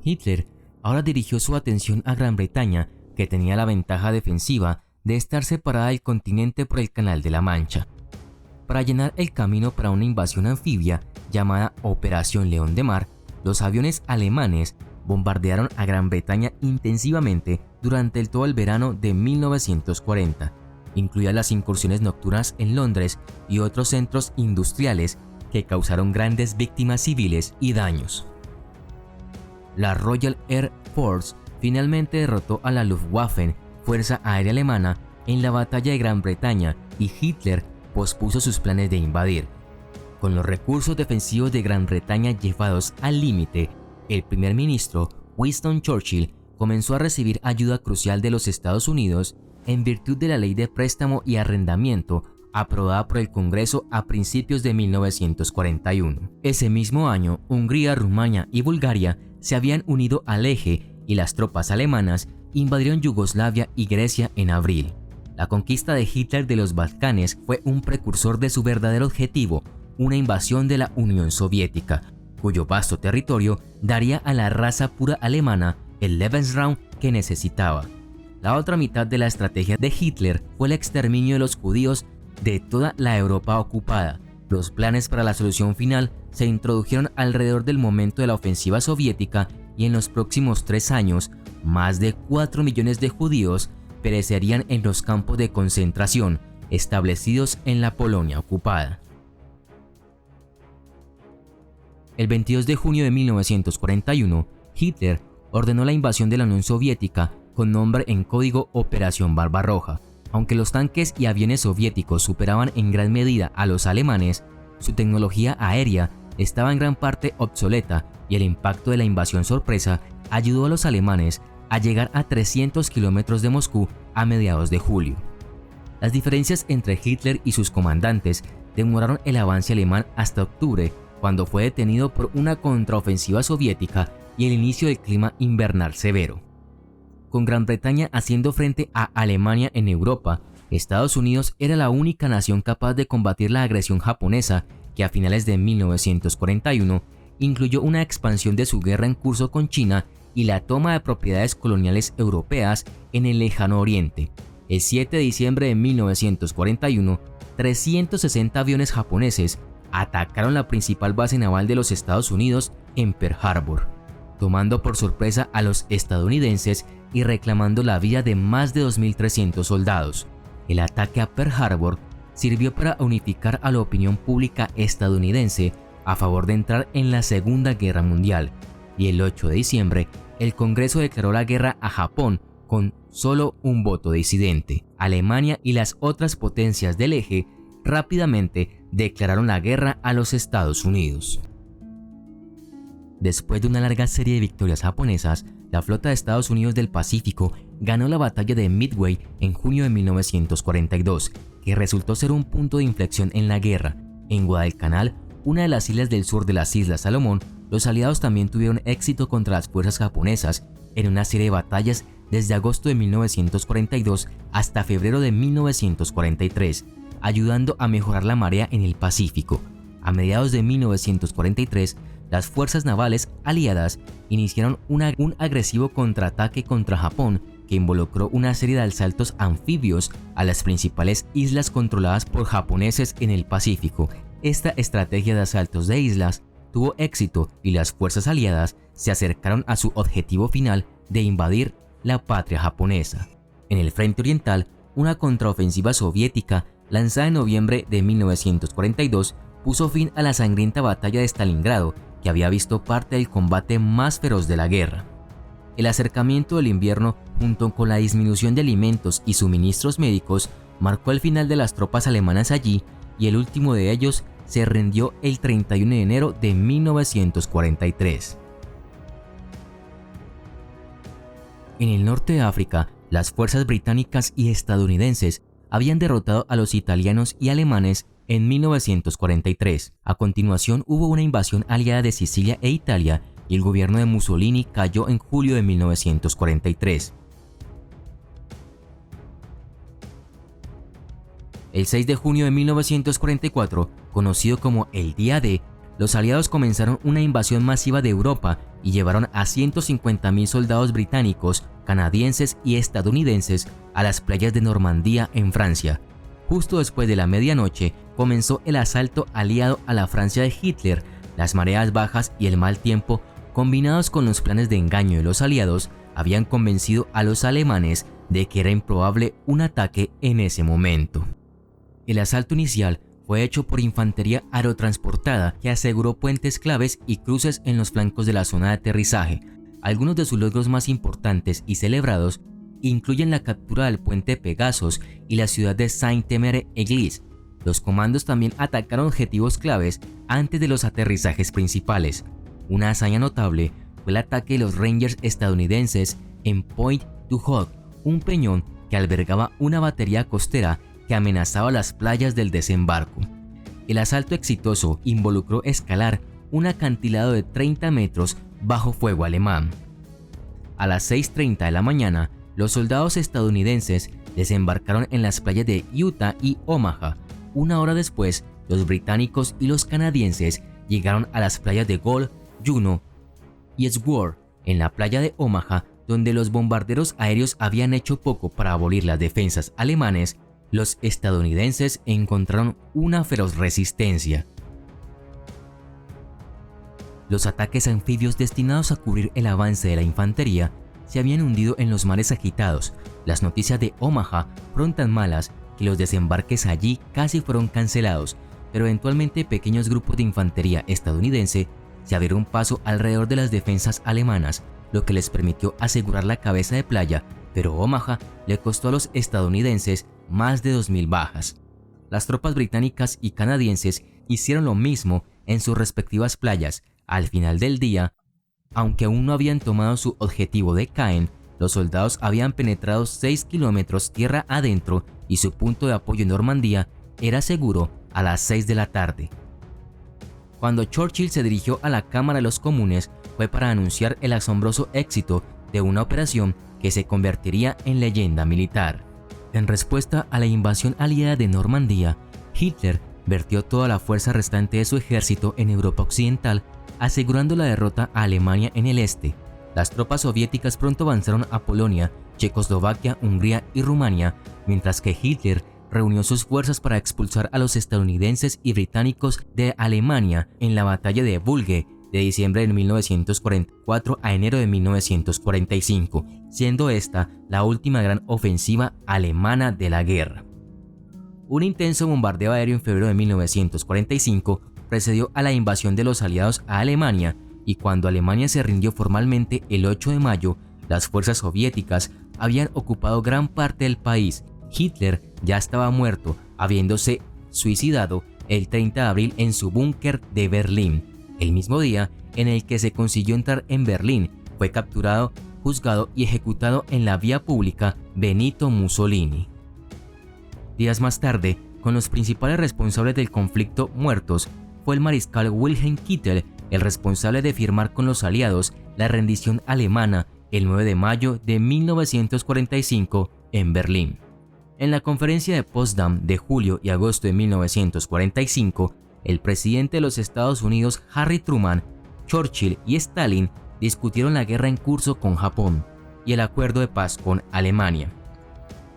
Hitler ahora dirigió su atención a Gran Bretaña, que tenía la ventaja defensiva de estar separada del continente por el Canal de la Mancha. Para llenar el camino para una invasión anfibia llamada Operación León de Mar, los aviones alemanes bombardearon a Gran Bretaña intensivamente durante todo el verano de 1940, incluidas las incursiones nocturnas en Londres y otros centros industriales que causaron grandes víctimas civiles y daños. La Royal Air Force finalmente derrotó a la Luftwaffe, Fuerza Aérea Alemana, en la Batalla de Gran Bretaña, y Hitler pospuso sus planes de invadir. Con los recursos defensivos de Gran Bretaña llevados al límite, el primer ministro Winston Churchill comenzó a recibir ayuda crucial de los Estados Unidos en virtud de la Ley de Préstamo y Arrendamiento aprobada por el Congreso a principios de 1941. Ese mismo año, Hungría, Rumania y Bulgaria se habían unido al Eje y las tropas alemanas invadieron Yugoslavia y Grecia en abril. La conquista de Hitler de los Balcanes fue un precursor de su verdadero objetivo, una invasión de la Unión Soviética, cuyo vasto territorio daría a la raza pura alemana el Lebensraum que necesitaba. La otra mitad de la estrategia de Hitler fue el exterminio de los judíos de toda la Europa ocupada. Los planes para la solución final se introdujeron alrededor del momento de la ofensiva soviética y en los próximos 3 años, más de 4 millones de judíos perecerían en los campos de concentración establecidos en la Polonia ocupada. El 22 de junio de 1941, Hitler ordenó la invasión de la Unión Soviética con nombre en código Operación Barbarroja. Aunque los tanques y aviones soviéticos superaban en gran medida a los alemanes, su tecnología aérea estaba en gran parte obsoleta y el impacto de la invasión sorpresa ayudó a los alemanes a llegar a 300 kilómetros de Moscú a mediados de julio. Las diferencias entre Hitler y sus comandantes demoraron el avance alemán hasta octubre, cuando fue detenido por una contraofensiva soviética y el inicio del clima invernal severo. Con Gran Bretaña haciendo frente a Alemania en Europa, Estados Unidos era la única nación capaz de combatir la agresión japonesa, que a finales de 1941 incluyó una expansión de su guerra en curso con China y la toma de propiedades coloniales europeas en el lejano oriente. El 7 de diciembre de 1941, 360 aviones japoneses atacaron la principal base naval de los Estados Unidos en Pearl Harbor, tomando por sorpresa a los estadounidenses y reclamando la vida de más de 2.300 soldados. El ataque a Pearl Harbor sirvió para unificar a la opinión pública estadounidense a favor de entrar en la Segunda Guerra Mundial, y el 8 de diciembre el Congreso declaró la guerra a Japón con solo un voto disidente. Alemania y las otras potencias del eje rápidamente declararon la guerra a los Estados Unidos. Después de una larga serie de victorias japonesas, la flota de Estados Unidos del Pacífico ganó la batalla de Midway en junio de 1942, que resultó ser un punto de inflexión en la guerra. En Guadalcanal, una de las islas del sur de las Islas Salomón, los aliados también tuvieron éxito contra las fuerzas japonesas en una serie de batallas desde agosto de 1942 hasta febrero de 1943, ayudando a mejorar la marea en el Pacífico. A mediados de 1943, las fuerzas navales aliadas iniciaron un agresivo contraataque contra Japón que involucró una serie de asaltos anfibios a las principales islas controladas por japoneses en el Pacífico. Esta estrategia de asaltos de islas tuvo éxito y las fuerzas aliadas se acercaron a su objetivo final de invadir la patria japonesa. En el frente oriental, una contraofensiva soviética lanzada en noviembre de 1942 puso fin a la sangrienta batalla de Stalingrado, que había visto parte del combate más feroz de la guerra. El acercamiento del invierno, junto con la disminución de alimentos y suministros médicos, marcó el final de las tropas alemanas allí, y el último de ellos se rindió el 31 de enero de 1943. En el norte de África, las fuerzas británicas y estadounidenses habían derrotado a los italianos y alemanes en 1943. A continuación hubo una invasión aliada de Sicilia e Italia y el gobierno de Mussolini cayó en julio de 1943. El 6 de junio de 1944, conocido como el Día D, los aliados comenzaron una invasión masiva de Europa y llevaron a 150.000 soldados británicos, canadienses y estadounidenses a las playas de Normandía en Francia. Justo después de la medianoche comenzó el asalto aliado a la Francia de Hitler. Las mareas bajas y el mal tiempo, combinados con los planes de engaño de los aliados, habían convencido a los alemanes de que era improbable un ataque en ese momento. El asalto inicial fue hecho por infantería aerotransportada que aseguró puentes claves y cruces en los flancos de la zona de aterrizaje. Algunos de sus logros más importantes y celebrados incluyen la captura del puente Pegasos y la ciudad de Saint-Émeric-Église. Los comandos también atacaron objetivos claves antes de los aterrizajes principales. Una hazaña notable fue el ataque de los Rangers estadounidenses en Point du Hoc, un peñón que albergaba una batería costera que amenazaba las playas del desembarco. El asalto exitoso involucró escalar un acantilado de 30 metros bajo fuego alemán. A las 6:30 de la mañana, Los soldados estadounidenses desembarcaron en las playas de Utah y Omaha. Una hora después, los británicos y los canadienses llegaron a las playas de Gold, Juno y Sword, en la playa de Omaha, donde los bombarderos aéreos habían hecho poco para abolir las defensas alemanes. Los estadounidenses encontraron una feroz resistencia. Los ataques anfibios destinados a cubrir el avance de la infantería se habían hundido en los mares agitados. Las noticias de Omaha fueron tan malas que los desembarques allí casi fueron cancelados, pero eventualmente pequeños grupos de infantería estadounidense se abrieron paso alrededor de las defensas alemanas, lo que les permitió asegurar la cabeza de playa, pero Omaha le costó a los estadounidenses más de 2000 bajas. Las tropas británicas y canadienses hicieron lo mismo en sus respectivas playas. Al final del día, aunque aún no habían tomado su objetivo de Caen, los soldados habían penetrado 6 kilómetros tierra adentro y su punto de apoyo en Normandía era seguro a las 6 de la tarde. Cuando Churchill se dirigió a la Cámara de los Comunes fue para anunciar el asombroso éxito de una operación que se convertiría en leyenda militar. En respuesta a la invasión aliada de Normandía, Hitler vertió toda la fuerza restante de su ejército en Europa Occidental, asegurando la derrota a Alemania en el este. Las tropas soviéticas pronto avanzaron a Polonia, Checoslovaquia, Hungría y Rumania, mientras que Hitler reunió sus fuerzas para expulsar a los estadounidenses y británicos de Alemania en la batalla de Bulge de diciembre de 1944 a enero de 1945, siendo esta la última gran ofensiva alemana de la guerra. Un intenso bombardeo aéreo en febrero de 1945 precedió a la invasión de los aliados a Alemania, y cuando Alemania se rindió formalmente el 8 de mayo, las fuerzas soviéticas habían ocupado gran parte del país. Hitler ya estaba muerto, habiéndose suicidado el 30 de abril en su búnker de Berlín. El mismo día en el que se consiguió entrar en Berlín, fue capturado, juzgado y ejecutado en la vía pública Benito Mussolini. Días más tarde, con los principales responsables del conflicto muertos, fue el mariscal Wilhelm Kittel el responsable de firmar con los aliados la rendición alemana el 9 de mayo de 1945 en Berlín. En la conferencia de Potsdam de julio y agosto de 1945, el presidente de los Estados Unidos, Harry Truman, Churchill y Stalin discutieron la guerra en curso con Japón y el acuerdo de paz con Alemania.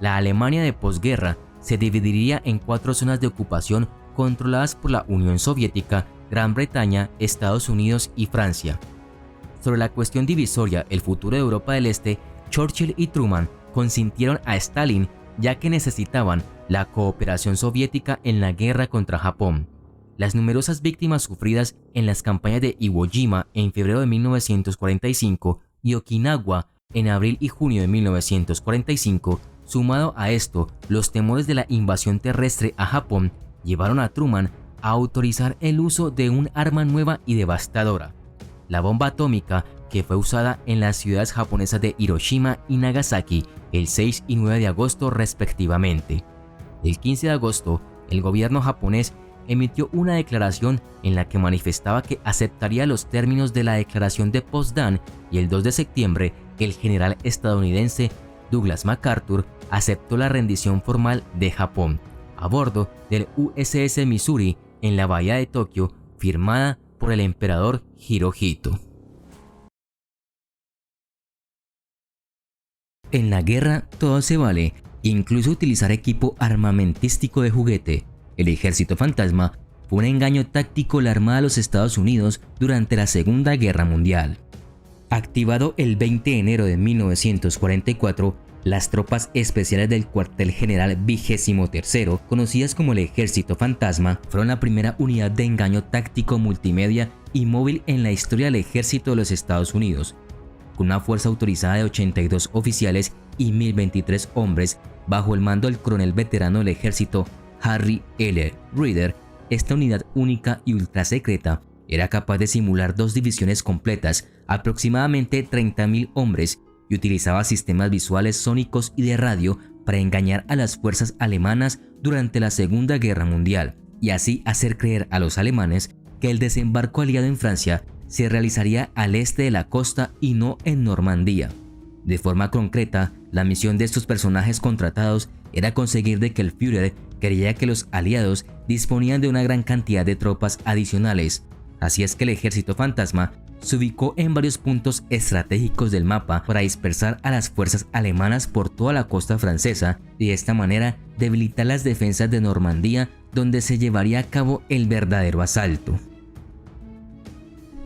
La Alemania de posguerra se dividiría en 4 zonas de ocupación controladas por la Unión Soviética, Gran Bretaña, Estados Unidos y Francia. Sobre la cuestión divisoria, el futuro de Europa del Este, Churchill y Truman consintieron a Stalin, ya que necesitaban la cooperación soviética en la guerra contra Japón. Las numerosas víctimas sufridas en las campañas de Iwo Jima en febrero de 1945 y Okinawa en abril y junio de 1945, sumado a esto los temores de la invasión terrestre a Japón, llevaron a Truman a autorizar el uso de un arma nueva y devastadora, la bomba atómica, que fue usada en las ciudades japonesas de Hiroshima y Nagasaki el 6 y 9 de agosto respectivamente. El 15 de agosto, el gobierno japonés emitió una declaración en la que manifestaba que aceptaría los términos de la declaración de Potsdam, y el 2 de septiembre, el general estadounidense Douglas MacArthur aceptó la rendición formal de Japón a bordo del USS Missouri en la bahía de Tokio, firmada por el emperador Hirohito. En la guerra todo se vale, incluso utilizar equipo armamentístico de juguete. El ejército fantasma fue un engaño táctico de la Armada de los Estados Unidos durante la Segunda Guerra Mundial. Activado el 20 de enero de 1944, las tropas especiales del cuartel general 23º, conocidas como el Ejército Fantasma, fueron la primera unidad de engaño táctico multimedia y móvil en la historia del ejército de los Estados Unidos. Con una fuerza autorizada de 82 oficiales y 1023 hombres, bajo el mando del coronel veterano del ejército Harry L. Reeder, esta unidad única y ultrasecreta era capaz de simular 2 divisiones completas, aproximadamente 30.000 hombres, y utilizaba sistemas visuales sónicos y de radio para engañar a las fuerzas alemanas durante la Segunda Guerra Mundial, y así hacer creer a los alemanes que el desembarco aliado en Francia se realizaría al este de la costa y no en Normandía. De forma concreta, La misión de estos personajes contratados era conseguir de que el Führer creía que los aliados disponían de una gran cantidad de tropas adicionales. Así es que el ejército fantasma se ubicó en varios puntos estratégicos del mapa para dispersar a las fuerzas alemanas por toda la costa francesa y de esta manera debilitar las defensas de Normandía, donde se llevaría a cabo el verdadero asalto.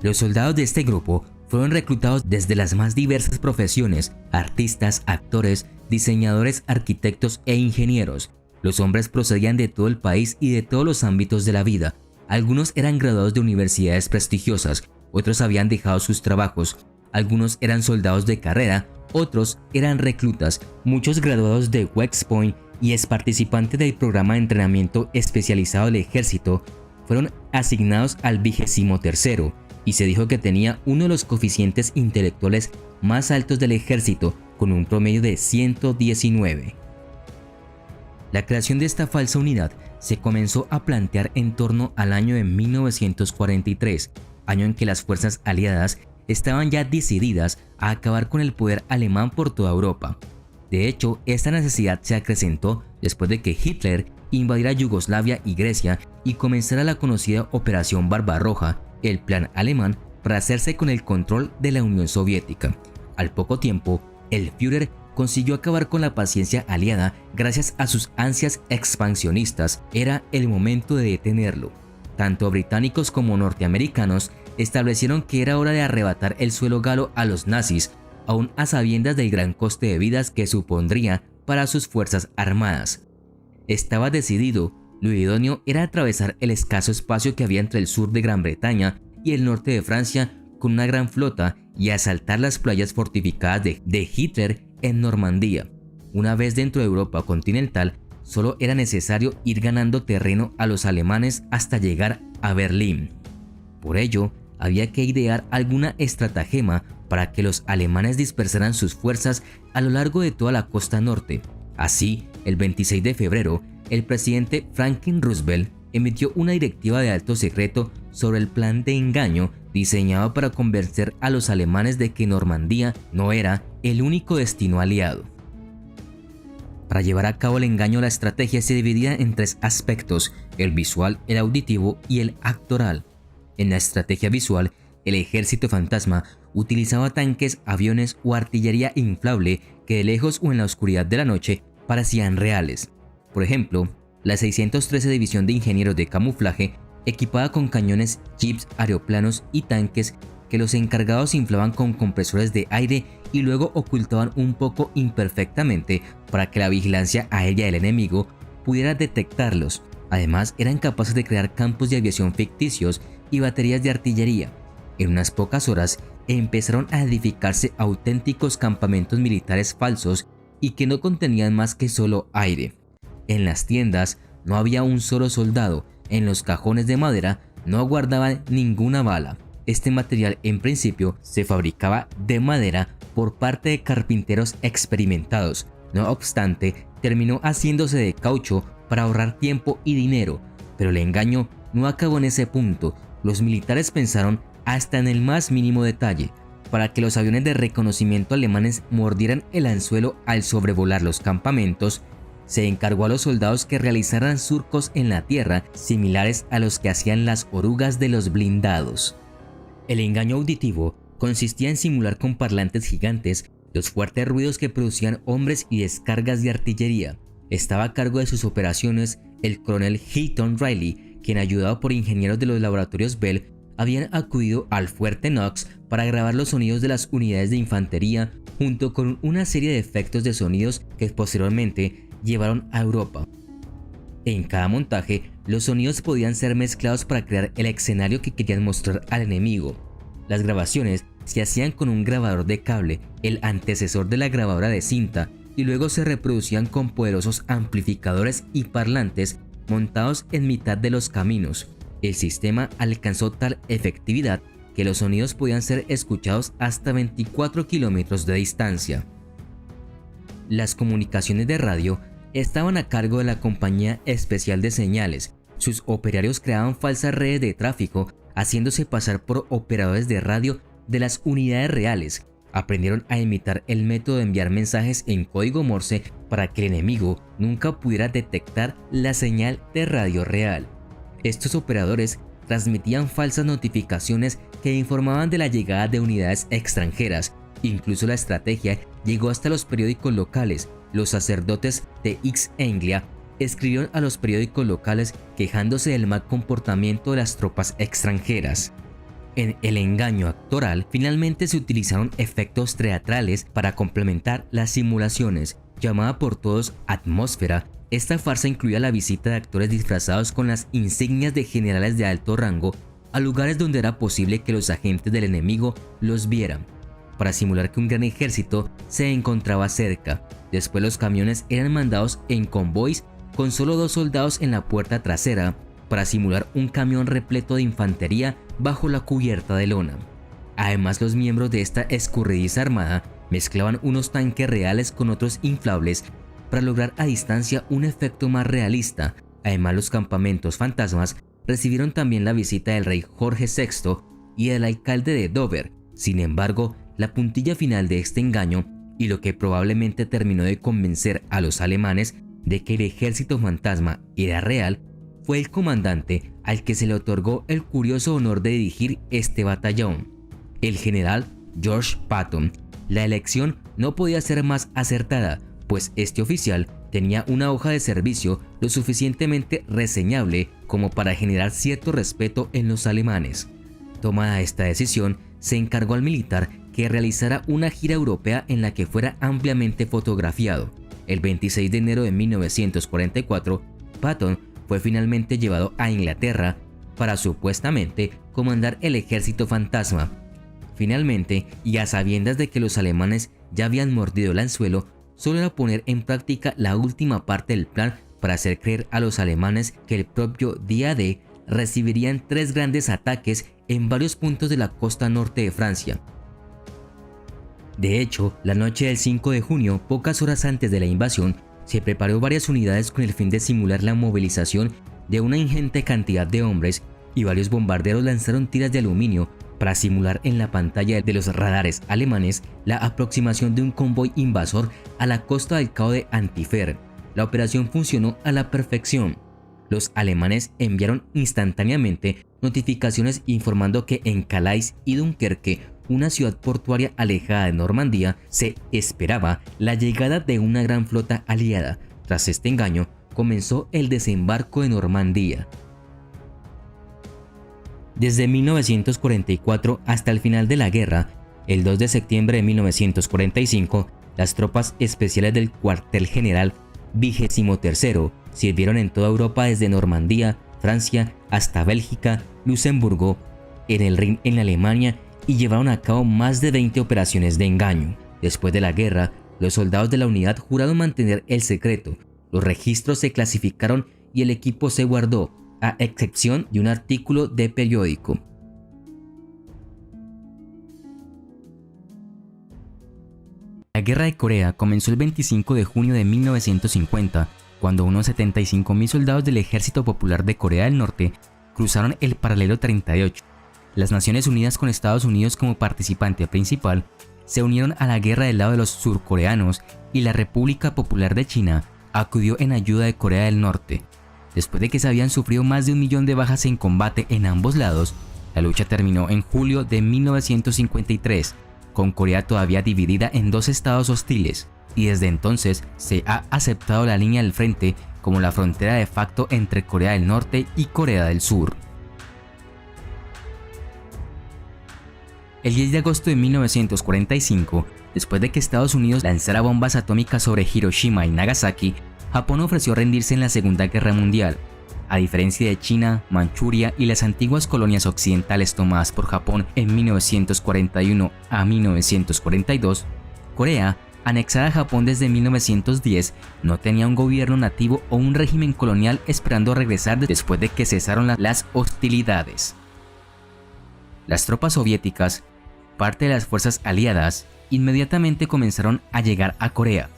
Los soldados de este grupo fueron reclutados desde las más diversas profesiones: artistas, actores, diseñadores, arquitectos e ingenieros. Los hombres procedían de todo el país y de todos los ámbitos de la vida. Algunos eran graduados de universidades prestigiosas, otros habían dejado sus trabajos, algunos eran soldados de carrera, otros eran reclutas, muchos graduados de West Point y ex participantes del programa de entrenamiento especializado del ejército fueron asignados al 23º, y se dijo que tenía uno de los coeficientes intelectuales más altos del ejército, con un promedio de 119. La creación de esta falsa unidad se comenzó a plantear en torno al año de 1943, año en que las fuerzas aliadas estaban ya decididas a acabar con el poder alemán por toda Europa. De hecho, esta necesidad se acrecentó después de que Hitler invadiera Yugoslavia y Grecia y comenzara la conocida Operación Barbarroja, el plan alemán para hacerse con el control de la Unión Soviética. Al poco tiempo, el Führer consiguió acabar con la paciencia aliada gracias a sus ansias expansionistas. Era el momento de detenerlo. Tanto británicos como norteamericanos establecieron que era hora de arrebatar el suelo galo a los nazis, aún a sabiendas del gran coste de vidas que supondría para sus fuerzas armadas. Estaba decidido. Lo idóneo era atravesar el escaso espacio que había entre el sur de Gran Bretaña y el norte de Francia con una gran flota y asaltar las playas fortificadas de Hitler en Normandía. Una vez dentro de Europa continental, solo era necesario ir ganando terreno a los alemanes hasta llegar a Berlín. Por ello, había que idear alguna estratagema para que los alemanes dispersaran sus fuerzas a lo largo de toda la costa norte. Así, el 26 de febrero, el presidente Franklin Roosevelt emitió una directiva de alto secreto sobre el plan de engaño diseñado para convencer a los alemanes de que Normandía no era el único destino aliado. Para llevar a cabo el engaño, la estrategia se dividía en tres aspectos: el visual, el auditivo y el actoral. En la estrategia visual, el ejército fantasma utilizaba tanques, aviones o artillería inflable que de lejos o en la oscuridad de la noche parecían reales. Por ejemplo, la 613 División de Ingenieros de Camuflaje, equipada con cañones, jeeps, aeroplanos y tanques que los encargados inflaban con compresores de aire y luego ocultaban un poco imperfectamente para que la vigilancia aérea del enemigo pudiera detectarlos. Además, eran capaces de crear campos de aviación ficticios y baterías de artillería. En unas pocas horas empezaron a edificarse auténticos campamentos militares falsos y que no contenían más que solo aire. En las tiendas no había un solo soldado, en los cajones de madera no aguardaban ninguna bala. Este material en principio se fabricaba de madera por parte de carpinteros experimentados. No obstante, terminó haciéndose de caucho para ahorrar tiempo y dinero, pero el engaño no acabó en ese punto. Los militares pensaron hasta en el más mínimo detalle. Para que los aviones de reconocimiento alemanes mordieran el anzuelo al sobrevolar los campamentos, se encargó a los soldados que realizaran surcos en la tierra similares a los que hacían las orugas de los blindados. El engaño auditivo consistía en simular con parlantes gigantes los fuertes ruidos que producían hombres y descargas de artillería. Estaba a cargo de sus operaciones el coronel Hilton Riley, quien, ayudado por ingenieros de los laboratorios Bell, habían acudido al fuerte Knox para grabar los sonidos de las unidades de infantería junto con una serie de efectos de sonidos que posteriormente llevaron a Europa. En cada montaje, los sonidos podían ser mezclados para crear el escenario que querían mostrar al enemigo. Las grabaciones se hacían con un grabador de cable, el antecesor de la grabadora de cinta, y luego se reproducían con poderosos amplificadores y parlantes montados en mitad de los caminos. El sistema alcanzó tal efectividad que los sonidos podían ser escuchados hasta 24 kilómetros de distancia. Las comunicaciones de radio estaban a cargo de la Compañía Especial de Señales. Sus operarios creaban falsas redes de tráfico, haciéndose pasar por operadores de radio de las unidades reales. Aprendieron a imitar el método de enviar mensajes en código Morse para que el enemigo nunca pudiera detectar la señal de radio real. Estos operadores transmitían falsas notificaciones que informaban de la llegada de unidades extranjeras. Incluso la estrategia llegó hasta los periódicos locales. Los sacerdotes de East Anglia escribieron a los periódicos locales quejándose del mal comportamiento de las tropas extranjeras. En el engaño actoral, finalmente se utilizaron efectos teatrales para complementar las simulaciones. Llamada por todos atmósfera, esta farsa incluía la visita de actores disfrazados con las insignias de generales de alto rango a lugares donde era posible que los agentes del enemigo los vieran, para simular que un gran ejército se encontraba cerca. Después los camiones eran mandados en convoys con solo 2 soldados en la puerta trasera para simular un camión repleto de infantería bajo la cubierta de lona. Además, los miembros de esta escurridiza armada mezclaban unos tanques reales con otros inflables para lograr a distancia un efecto más realista. Además, los campamentos fantasmas recibieron también la visita del rey Jorge VI y del alcalde de Dover. Sin embargo, la puntilla final de este engaño, y lo que probablemente terminó de convencer a los alemanes de que el ejército fantasma era real, fue el comandante al que se le otorgó el curioso honor de dirigir este batallón, el general George Patton. La elección no podía ser más acertada, pues este oficial tenía una hoja de servicio lo suficientemente reseñable como para generar cierto respeto en los alemanes. Tomada esta decisión, se encargó al militar que realizara una gira europea en la que fuera ampliamente fotografiado. El 26 de enero de 1944, Patton fue finalmente llevado a Inglaterra para supuestamente comandar el ejército fantasma. Finalmente, y a sabiendas de que los alemanes ya habían mordido el anzuelo, solo era poner en práctica la última parte del plan para hacer creer a los alemanes que el propio día D recibirían 3 grandes ataques en varios puntos de la costa norte de Francia. De hecho, la noche del 5 de junio, pocas horas antes de la invasión, se preparó varias unidades con el fin de simular la movilización de una ingente cantidad de hombres, y varios bombarderos lanzaron tiras de aluminio para simular en la pantalla de los radares alemanes la aproximación de un convoy invasor a la costa del Cabo de Antifer. La operación funcionó a la perfección. Los alemanes enviaron instantáneamente notificaciones informando que en Calais y Dunkerque, una ciudad portuaria alejada de Normandía, se esperaba la llegada de una gran flota aliada. Tras este engaño, comenzó el desembarco de Normandía. Desde 1944 hasta el final de la guerra, el 2 de septiembre de 1945, las tropas especiales del cuartel general 23º sirvieron en toda Europa, desde Normandía, Francia, hasta Bélgica, Luxemburgo, en el Rin en Alemania, y llevaron a cabo más de 20 operaciones de engaño. Después de la guerra, los soldados de la unidad juraron mantener el secreto, los registros se clasificaron y el equipo se guardó, a excepción de un artículo de periódico. La Guerra de Corea comenzó el 25 de junio de 1950, cuando unos 75.000 soldados del Ejército Popular de Corea del Norte cruzaron el paralelo 38. Las Naciones Unidas, con Estados Unidos como participante principal, se unieron a la guerra del lado de los surcoreanos, y la República Popular de China acudió en ayuda de Corea del Norte. Después de que se habían sufrido más de 1 millón de bajas en combate en ambos lados, la lucha terminó en julio de 1953, con Corea todavía dividida en 2 estados hostiles, y desde entonces se ha aceptado la línea del frente como la frontera de facto entre Corea del Norte y Corea del Sur. El 10 de agosto de 1945, después de que Estados Unidos lanzara bombas atómicas sobre Hiroshima y Nagasaki, Japón ofreció rendirse en la Segunda Guerra Mundial. A diferencia de China, Manchuria y las antiguas colonias occidentales tomadas por Japón en 1941 a 1942, Corea, anexada a Japón desde 1910, no tenía un gobierno nativo o un régimen colonial esperando regresar después de que cesaron las hostilidades. Las tropas soviéticas, parte de las fuerzas aliadas, inmediatamente comenzaron a llegar a Corea.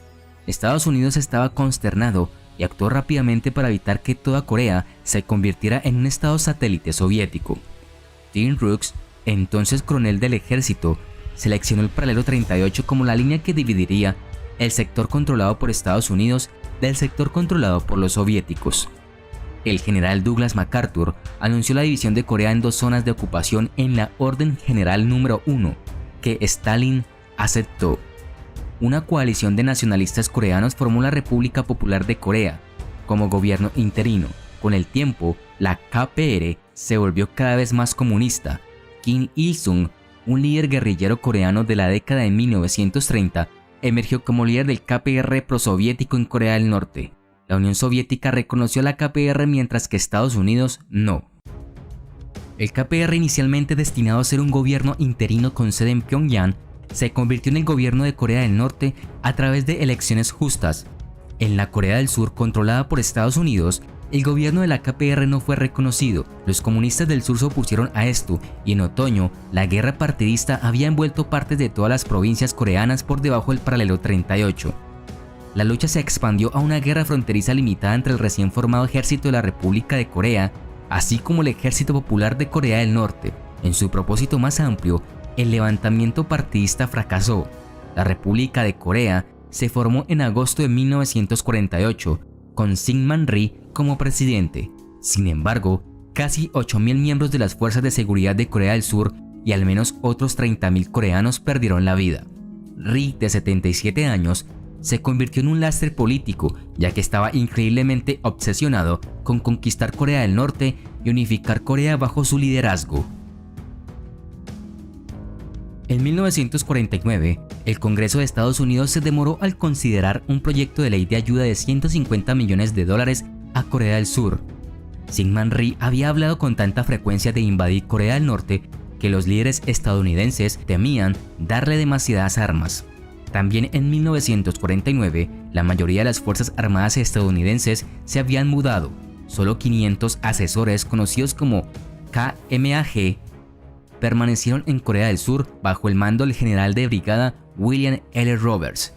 Estados Unidos estaba consternado y actuó rápidamente para evitar que toda Corea se convirtiera en un estado satélite soviético. Tim Rooks, entonces coronel del ejército, seleccionó el paralelo 38 como la línea que dividiría el sector controlado por Estados Unidos del sector controlado por los soviéticos. El general Douglas MacArthur anunció la división de Corea en dos zonas de ocupación en la Orden General número 1, que Stalin aceptó. Una coalición de nacionalistas coreanos formó la República Popular de Corea como gobierno interino. Con el tiempo, la KPR se volvió cada vez más comunista. Kim Il-sung, un líder guerrillero coreano de la década de 1930, emergió como líder del KPR prosoviético en Corea del Norte. La Unión Soviética reconoció a la KPR mientras que Estados Unidos no. El KPR, inicialmente destinado a ser un gobierno interino con sede en Pyongyang, se convirtió en el gobierno de Corea del Norte a través de elecciones justas. En la Corea del Sur, controlada por Estados Unidos, el gobierno de la KPR no fue reconocido. Los comunistas del sur se opusieron a esto y en otoño, la guerra partidista había envuelto partes de todas las provincias coreanas por debajo del paralelo 38. La lucha se expandió a una guerra fronteriza limitada entre el recién formado Ejército de la República de Corea, así como el Ejército Popular de Corea del Norte. En su propósito más amplio, el levantamiento partidista fracasó. La República de Corea se formó en agosto de 1948, con Syngman Rhee como presidente. Sin embargo, casi 8.000 miembros de las fuerzas de seguridad de Corea del Sur y al menos otros 30.000 coreanos perdieron la vida. Rhee, de 77 años, se convirtió en un lastre político, ya que estaba increíblemente obsesionado con conquistar Corea del Norte y unificar Corea bajo su liderazgo. En 1949, el Congreso de Estados Unidos se demoró al considerar un proyecto de ley de ayuda de $150 millones a Corea del Sur. Syngman Rhee había hablado con tanta frecuencia de invadir Corea del Norte que los líderes estadounidenses temían darle demasiadas armas. También en 1949, la mayoría de las fuerzas armadas estadounidenses se habían mudado. Solo 500 asesores conocidos como KMAG permanecieron en Corea del Sur bajo el mando del general de brigada William L. Roberts.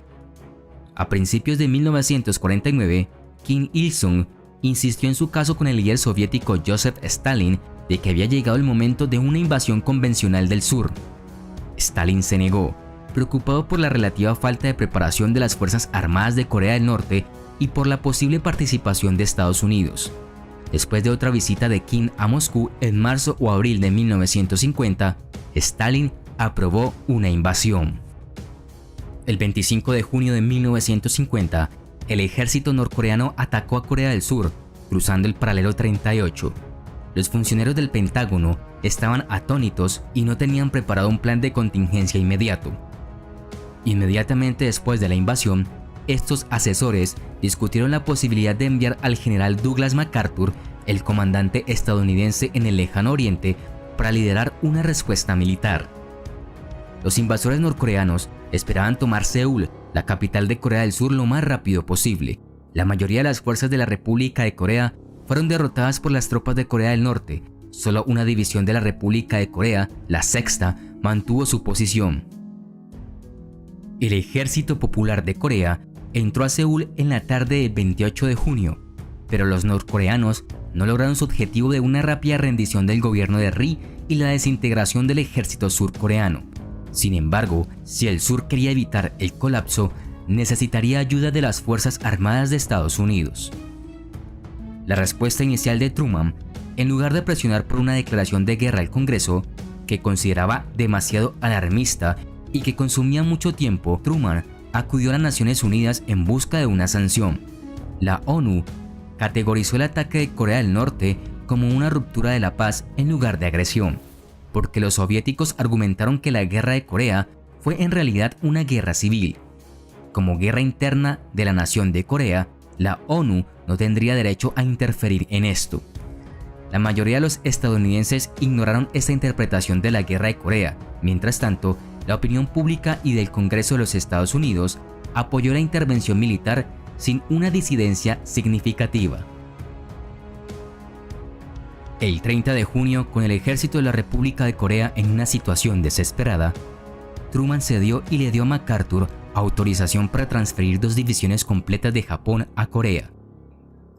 A principios de 1949, Kim Il-sung insistió en su caso con el líder soviético Joseph Stalin de que había llegado el momento de una invasión convencional del sur. Stalin se negó, preocupado por la relativa falta de preparación de las Fuerzas Armadas de Corea del Norte y por la posible participación de Estados Unidos. Después de otra visita de Kim a Moscú en marzo o abril de 1950, Stalin aprobó una invasión. El 25 de junio de 1950, el ejército norcoreano atacó a Corea del Sur, cruzando el paralelo 38. Los funcionarios del Pentágono estaban atónitos y no tenían preparado un plan de contingencia inmediato. Inmediatamente después de la invasión, estos asesores discutieron la posibilidad de enviar al general Douglas MacArthur, el comandante estadounidense en el lejano oriente, para liderar una respuesta militar. Los invasores norcoreanos esperaban tomar Seúl, la capital de Corea del Sur, lo más rápido posible. La mayoría de las fuerzas de la República de Corea fueron derrotadas por las tropas de Corea del Norte. Solo una división de la República de Corea, la sexta, mantuvo su posición. El Ejército Popular de Corea entró a Seúl en la tarde del 28 de junio, pero los norcoreanos no lograron su objetivo de una rápida rendición del gobierno de Rhee y la desintegración del ejército surcoreano. Sin embargo, si el sur quería evitar el colapso, necesitaría ayuda de las Fuerzas Armadas de Estados Unidos. La respuesta inicial de Truman, en lugar de presionar por una declaración de guerra al Congreso, que consideraba demasiado alarmista y que consumía mucho tiempo, Truman acudió a las Naciones Unidas en busca de una sanción. La ONU categorizó el ataque de Corea del Norte como una ruptura de la paz en lugar de agresión, porque los soviéticos argumentaron que la guerra de Corea fue en realidad una guerra civil. Como guerra interna de la nación de Corea, la ONU no tendría derecho a interferir en esto. La mayoría de los estadounidenses ignoraron esta interpretación de la guerra de Corea. Mientras tanto, la opinión pública y del Congreso de los Estados Unidos apoyó la intervención militar sin una disidencia significativa. El 30 de junio, con el ejército de la República de Corea en una situación desesperada, Truman cedió y le dio a MacArthur autorización para transferir 2 divisiones completas de Japón a Corea.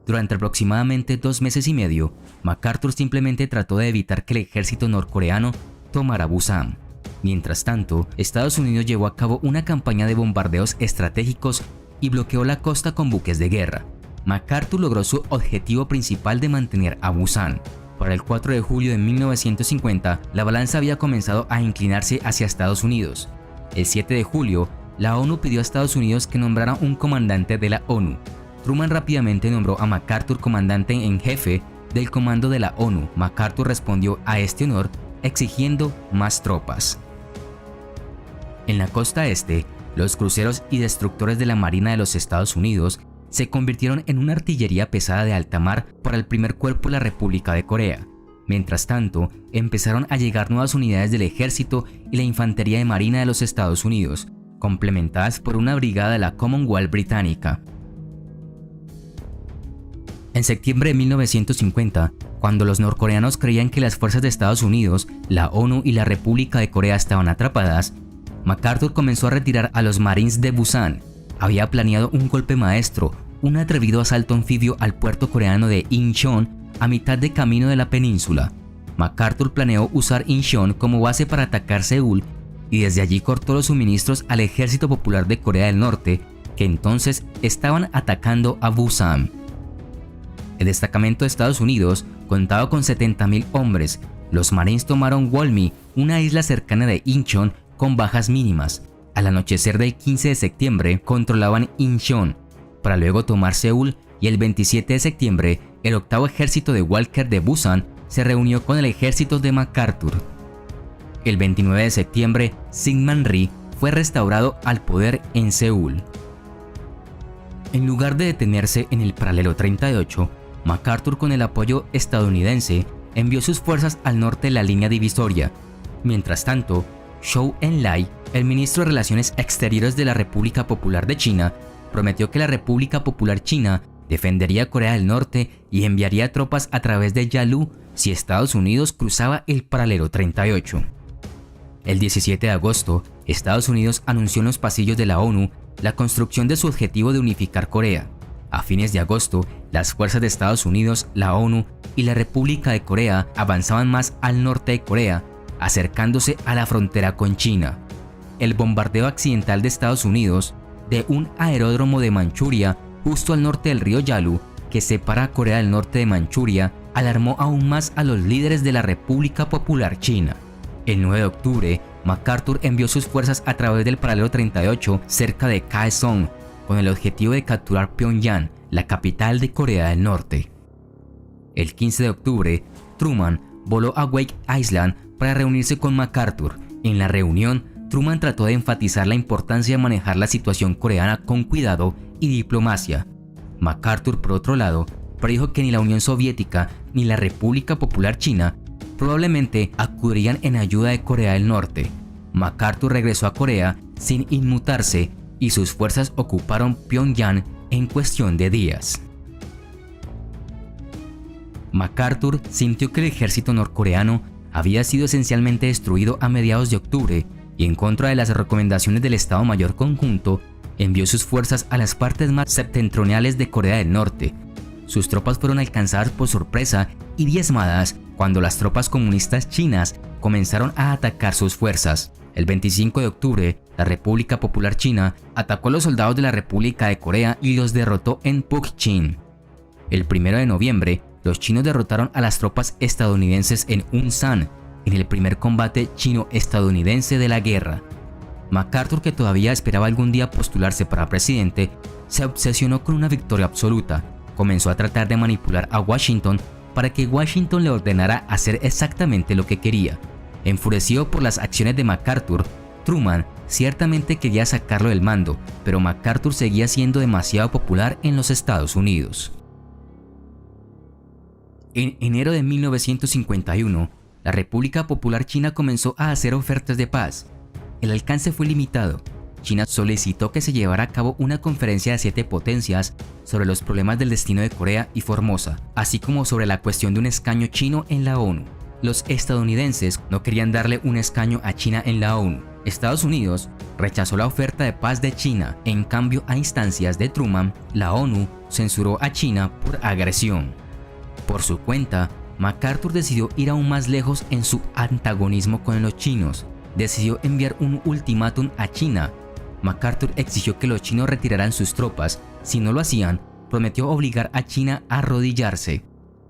Durante aproximadamente 2 meses y medio, MacArthur simplemente trató de evitar que el ejército norcoreano tomara Busan. Mientras tanto, Estados Unidos llevó a cabo una campaña de bombardeos estratégicos y bloqueó la costa con buques de guerra. MacArthur logró su objetivo principal de mantener a Busan. Para el 4 de julio de 1950, la balanza había comenzado a inclinarse hacia Estados Unidos. El 7 de julio, la ONU pidió a Estados Unidos que nombrara un comandante de la ONU. Truman rápidamente nombró a MacArthur comandante en jefe del comando de la ONU. MacArthur respondió a este honor exigiendo más tropas. En la costa este, los cruceros y destructores de la Marina de los Estados Unidos se convirtieron en una artillería pesada de alta mar para el primer cuerpo de la República de Corea. Mientras tanto, empezaron a llegar nuevas unidades del ejército y la infantería de marina de los Estados Unidos, complementadas por una brigada de la Commonwealth británica. En septiembre de 1950, cuando los norcoreanos creían que las fuerzas de Estados Unidos, la ONU y la República de Corea estaban atrapadas, MacArthur comenzó a retirar a los Marines de Busan. Había planeado un golpe maestro, un atrevido asalto anfibio al puerto coreano de Incheon a mitad de camino de la península. MacArthur planeó usar Incheon como base para atacar Seúl y desde allí cortó los suministros al Ejército Popular de Corea del Norte, que entonces estaban atacando a Busan. El destacamento de Estados Unidos contaba con 70.000 hombres. Los Marines tomaron Wolmi, una isla cercana de Incheon, con bajas mínimas. Al anochecer del 15 de septiembre controlaban Incheon, para luego tomar Seúl, y el 27 de septiembre el octavo ejército de Walker de Busan se reunió con el ejército de MacArthur. El 29 de septiembre, Syngman Rhee fue restaurado al poder en Seúl. En lugar de detenerse en el paralelo 38, MacArthur, con el apoyo estadounidense, envió sus fuerzas al norte de la línea divisoria. Mientras tanto, Zhou Enlai, el ministro de Relaciones Exteriores de la República Popular de China, prometió que la República Popular China defendería Corea del Norte y enviaría tropas a través de Yalu si Estados Unidos cruzaba el paralelo 38. El 17 de agosto, Estados Unidos anunció en los pasillos de la ONU la construcción de su objetivo de unificar Corea. A fines de agosto, las fuerzas de Estados Unidos, la ONU y la República de Corea avanzaban más al norte de Corea, acercándose a la frontera con China. El bombardeo accidental de Estados Unidos de un aeródromo de Manchuria justo al norte del río Yalu, que separa a Corea del Norte de Manchuria, alarmó aún más a los líderes de la República Popular China. El 9 de octubre, MacArthur envió sus fuerzas a través del paralelo 38 cerca de Kaesong, con el objetivo de capturar Pyongyang, la capital de Corea del Norte. El 15 de octubre, Truman voló a Wake Island para reunirse con MacArthur. En la reunión, Truman trató de enfatizar la importancia de manejar la situación coreana con cuidado y diplomacia. MacArthur, por otro lado, predijo que ni la Unión Soviética ni la República Popular China probablemente acudirían en ayuda de Corea del Norte. MacArthur regresó a Corea sin inmutarse y sus fuerzas ocuparon Pyongyang en cuestión de días. MacArthur sintió que el ejército norcoreano había sido esencialmente destruido a mediados de octubre y, en contra de las recomendaciones del Estado Mayor Conjunto, envió sus fuerzas a las partes más septentrionales de Corea del Norte. Sus tropas fueron alcanzadas por sorpresa y diezmadas cuando las tropas comunistas chinas comenzaron a atacar sus fuerzas. El 25 de octubre, la República Popular China atacó a los soldados de la República de Corea y los derrotó en Pukchon. El 1 de noviembre, los chinos derrotaron a las tropas estadounidenses en Unsan, en el primer combate chino-estadounidense de la guerra. MacArthur, que todavía esperaba algún día postularse para presidente, se obsesionó con una victoria absoluta. Comenzó a tratar de manipular a Washington para que Washington le ordenara hacer exactamente lo que quería. Enfurecido por las acciones de MacArthur, Truman ciertamente quería sacarlo del mando, pero MacArthur seguía siendo demasiado popular en los Estados Unidos. En enero de 1951, la República Popular China comenzó a hacer ofertas de paz. El alcance fue limitado. China solicitó que se llevara a cabo una conferencia de 7 potencias sobre los problemas del destino de Corea y Formosa, así como sobre la cuestión de un escaño chino en la ONU. Los estadounidenses no querían darle un escaño a China en la ONU. Estados Unidos rechazó la oferta de paz de China. En cambio, a instancias de Truman, la ONU censuró a China por agresión. Por su cuenta, MacArthur decidió ir aún más lejos en su antagonismo con los chinos. decidió enviar un ultimátum a China. MacArthur exigió que los chinos retiraran sus tropas. Si no lo hacían, prometió obligar a China a arrodillarse.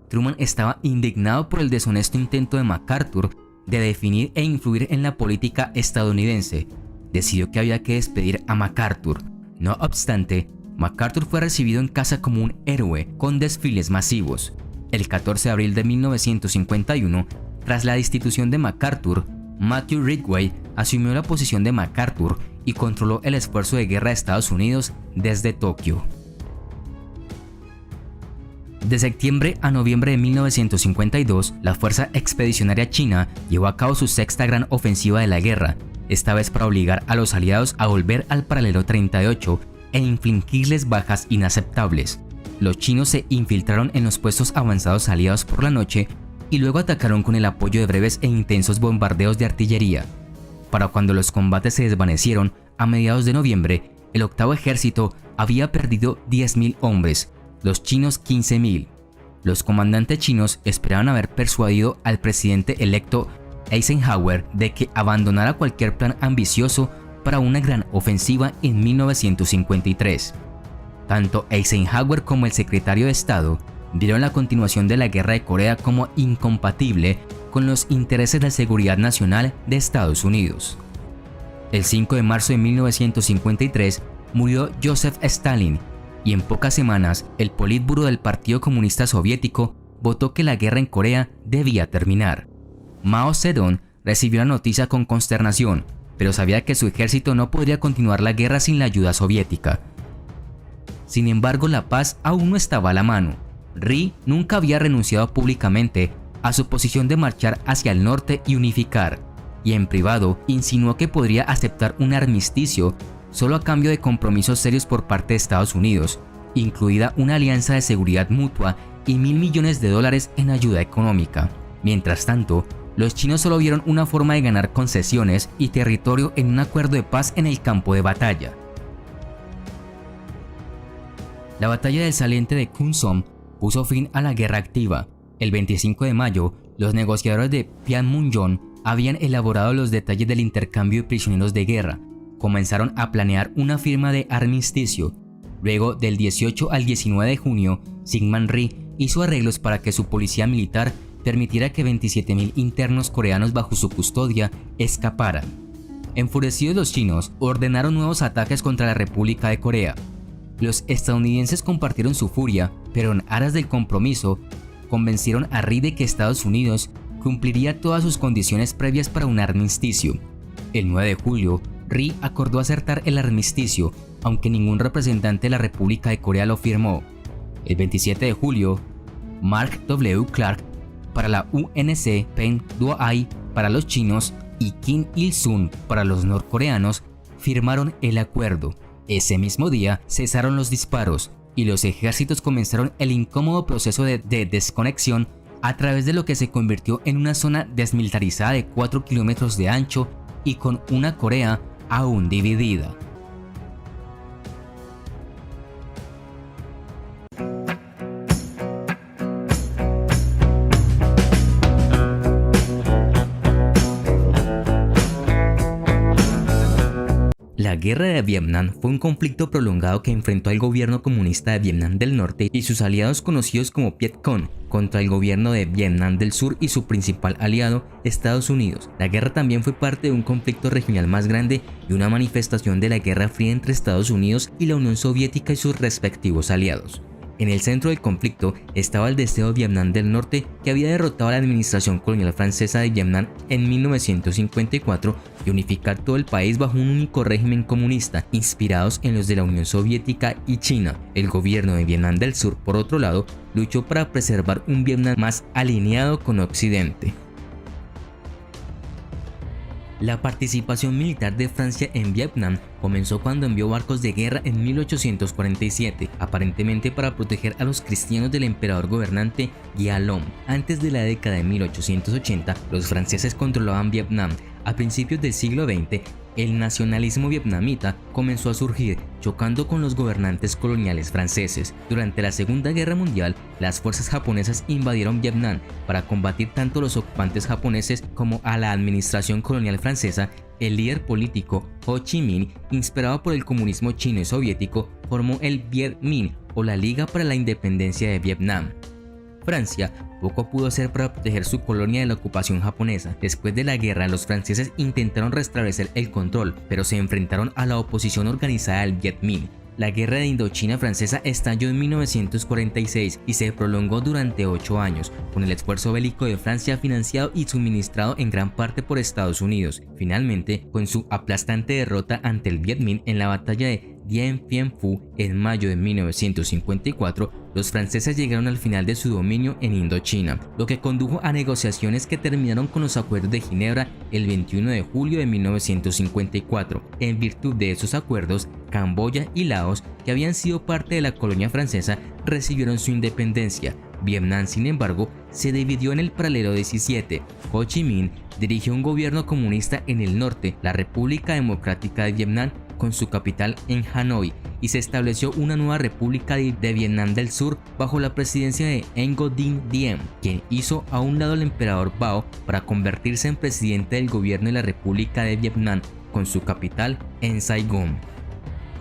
Truman estaba indignado por el deshonesto intento de MacArthur de definir e influir en la política estadounidense. Decidió que había que despedir a MacArthur. No obstante, MacArthur fue recibido en casa como un héroe con desfiles masivos. El 14 de abril de 1951, tras la destitución de MacArthur, Matthew Ridgway asumió la posición de MacArthur y controló el esfuerzo de guerra de Estados Unidos desde Tokio. De septiembre a noviembre de 1952, la Fuerza Expedicionaria China llevó a cabo su sexta gran ofensiva de la guerra, esta vez para obligar a los aliados a volver al paralelo 38 e infligirles bajas inaceptables. Los chinos se infiltraron en los puestos avanzados aliados por la noche y luego atacaron con el apoyo de breves e intensos bombardeos de artillería. Para cuando los combates se desvanecieron, a mediados de noviembre, el octavo ejército había perdido 10.000 hombres, los chinos 15.000. Los comandantes chinos esperaban haber persuadido al presidente electo Eisenhower de que abandonara cualquier plan ambicioso para una gran ofensiva en 1953. Tanto Eisenhower como el secretario de Estado vieron la continuación de la guerra de Corea como incompatible con los intereses de seguridad nacional de Estados Unidos. El 5 de marzo de 1953 murió Joseph Stalin y en pocas semanas el Politburó del Partido Comunista Soviético votó que la guerra en Corea debía terminar. Mao Zedong recibió la noticia con consternación, pero sabía que su ejército no podría continuar la guerra sin la ayuda soviética. Sin embargo, la paz aún no estaba a la mano. Ri nunca había renunciado públicamente a su posición de marchar hacia el norte y unificar, y en privado insinuó que podría aceptar un armisticio solo a cambio de compromisos serios por parte de Estados Unidos, incluida una alianza de seguridad mutua y $1.000 millones en ayuda económica. Mientras tanto, los chinos solo vieron una forma de ganar concesiones y territorio en un acuerdo de paz en el campo de batalla. La batalla del saliente de Kunsom puso fin a la guerra activa. El 25 de mayo, los negociadores de Panmunjom habían elaborado los detalles del intercambio de prisioneros de guerra. Comenzaron a planear una firma de armisticio. Luego, del 18 al 19 de junio, Syngman Rhee hizo arreglos para que su policía militar permitiera que 27.000 internos coreanos bajo su custodia escaparan. Enfurecidos, los chinos ordenaron nuevos ataques contra la República de Corea. Los estadounidenses compartieron su furia, pero en aras del compromiso, convencieron a Rhee de que Estados Unidos cumpliría todas sus condiciones previas para un armisticio. El 9 de julio, Rhee acordó acertar el armisticio, aunque ningún representante de la República de Corea lo firmó. El 27 de julio, Mark W. Clark para la UNC, Peng Do-ai para los chinos y Kim Il-sung para los norcoreanos firmaron el acuerdo. Ese mismo día cesaron los disparos y los ejércitos comenzaron el incómodo proceso de desconexión a través de lo que se convirtió en una zona desmilitarizada de 4 kilómetros de ancho y con una Corea aún dividida. La Guerra de Vietnam fue un conflicto prolongado que enfrentó al gobierno comunista de Vietnam del Norte y sus aliados conocidos como Viet Cong contra el gobierno de Vietnam del Sur y su principal aliado, Estados Unidos. La guerra también fue parte de un conflicto regional más grande y una manifestación de la Guerra Fría entre Estados Unidos y la Unión Soviética y sus respectivos aliados. En el centro del conflicto estaba el deseo de Vietnam del Norte, que había derrotado a la administración colonial francesa de Vietnam en 1954 y unificar todo el país bajo un único régimen comunista, inspirados en los de la Unión Soviética y China. El gobierno de Vietnam del Sur, por otro lado, luchó para preservar un Vietnam más alineado con Occidente. La participación militar de Francia en Vietnam comenzó cuando envió barcos de guerra en 1847, aparentemente para proteger a los cristianos del emperador gobernante Gia Long. Antes de la década de 1880, los franceses controlaban Vietnam. A principios del siglo XX, el nacionalismo vietnamita comenzó a surgir, chocando con los gobernantes coloniales franceses. Durante la Segunda Guerra Mundial, las fuerzas japonesas invadieron Vietnam para combatir tanto a los ocupantes japoneses como a la administración colonial francesa, el líder político Ho Chi Minh, inspirado por el comunismo chino y soviético, formó el Viet Minh o la Liga para la Independencia de Vietnam. Francia poco pudo hacer para proteger su colonia de la ocupación japonesa. Después de la guerra, los franceses intentaron restablecer el control, pero se enfrentaron a la oposición organizada del Viet Minh. La guerra de Indochina francesa estalló en 1946 y se prolongó durante 8 años, con el esfuerzo bélico de Francia financiado y suministrado en gran parte por Estados Unidos. Finalmente, con su aplastante derrota ante el Viet Minh en la batalla de Dien Bien Phu en mayo de 1954, los franceses llegaron al final de su dominio en Indochina, lo que condujo a negociaciones que terminaron con los Acuerdos de Ginebra el 21 de julio de 1954. En virtud de esos acuerdos, Camboya y Laos, que habían sido parte de la colonia francesa, recibieron su independencia. Vietnam, sin embargo, se dividió en el paralelo 17. Ho Chi Minh dirigió un gobierno comunista en el norte, la República Democrática de Vietnam, con su capital en Hanoi, y se estableció una nueva república de Vietnam del Sur bajo la presidencia de Ngo Dinh Diem, quien hizo a un lado al emperador Bao para convertirse en presidente del gobierno de la República de Vietnam, con su capital en Saigón.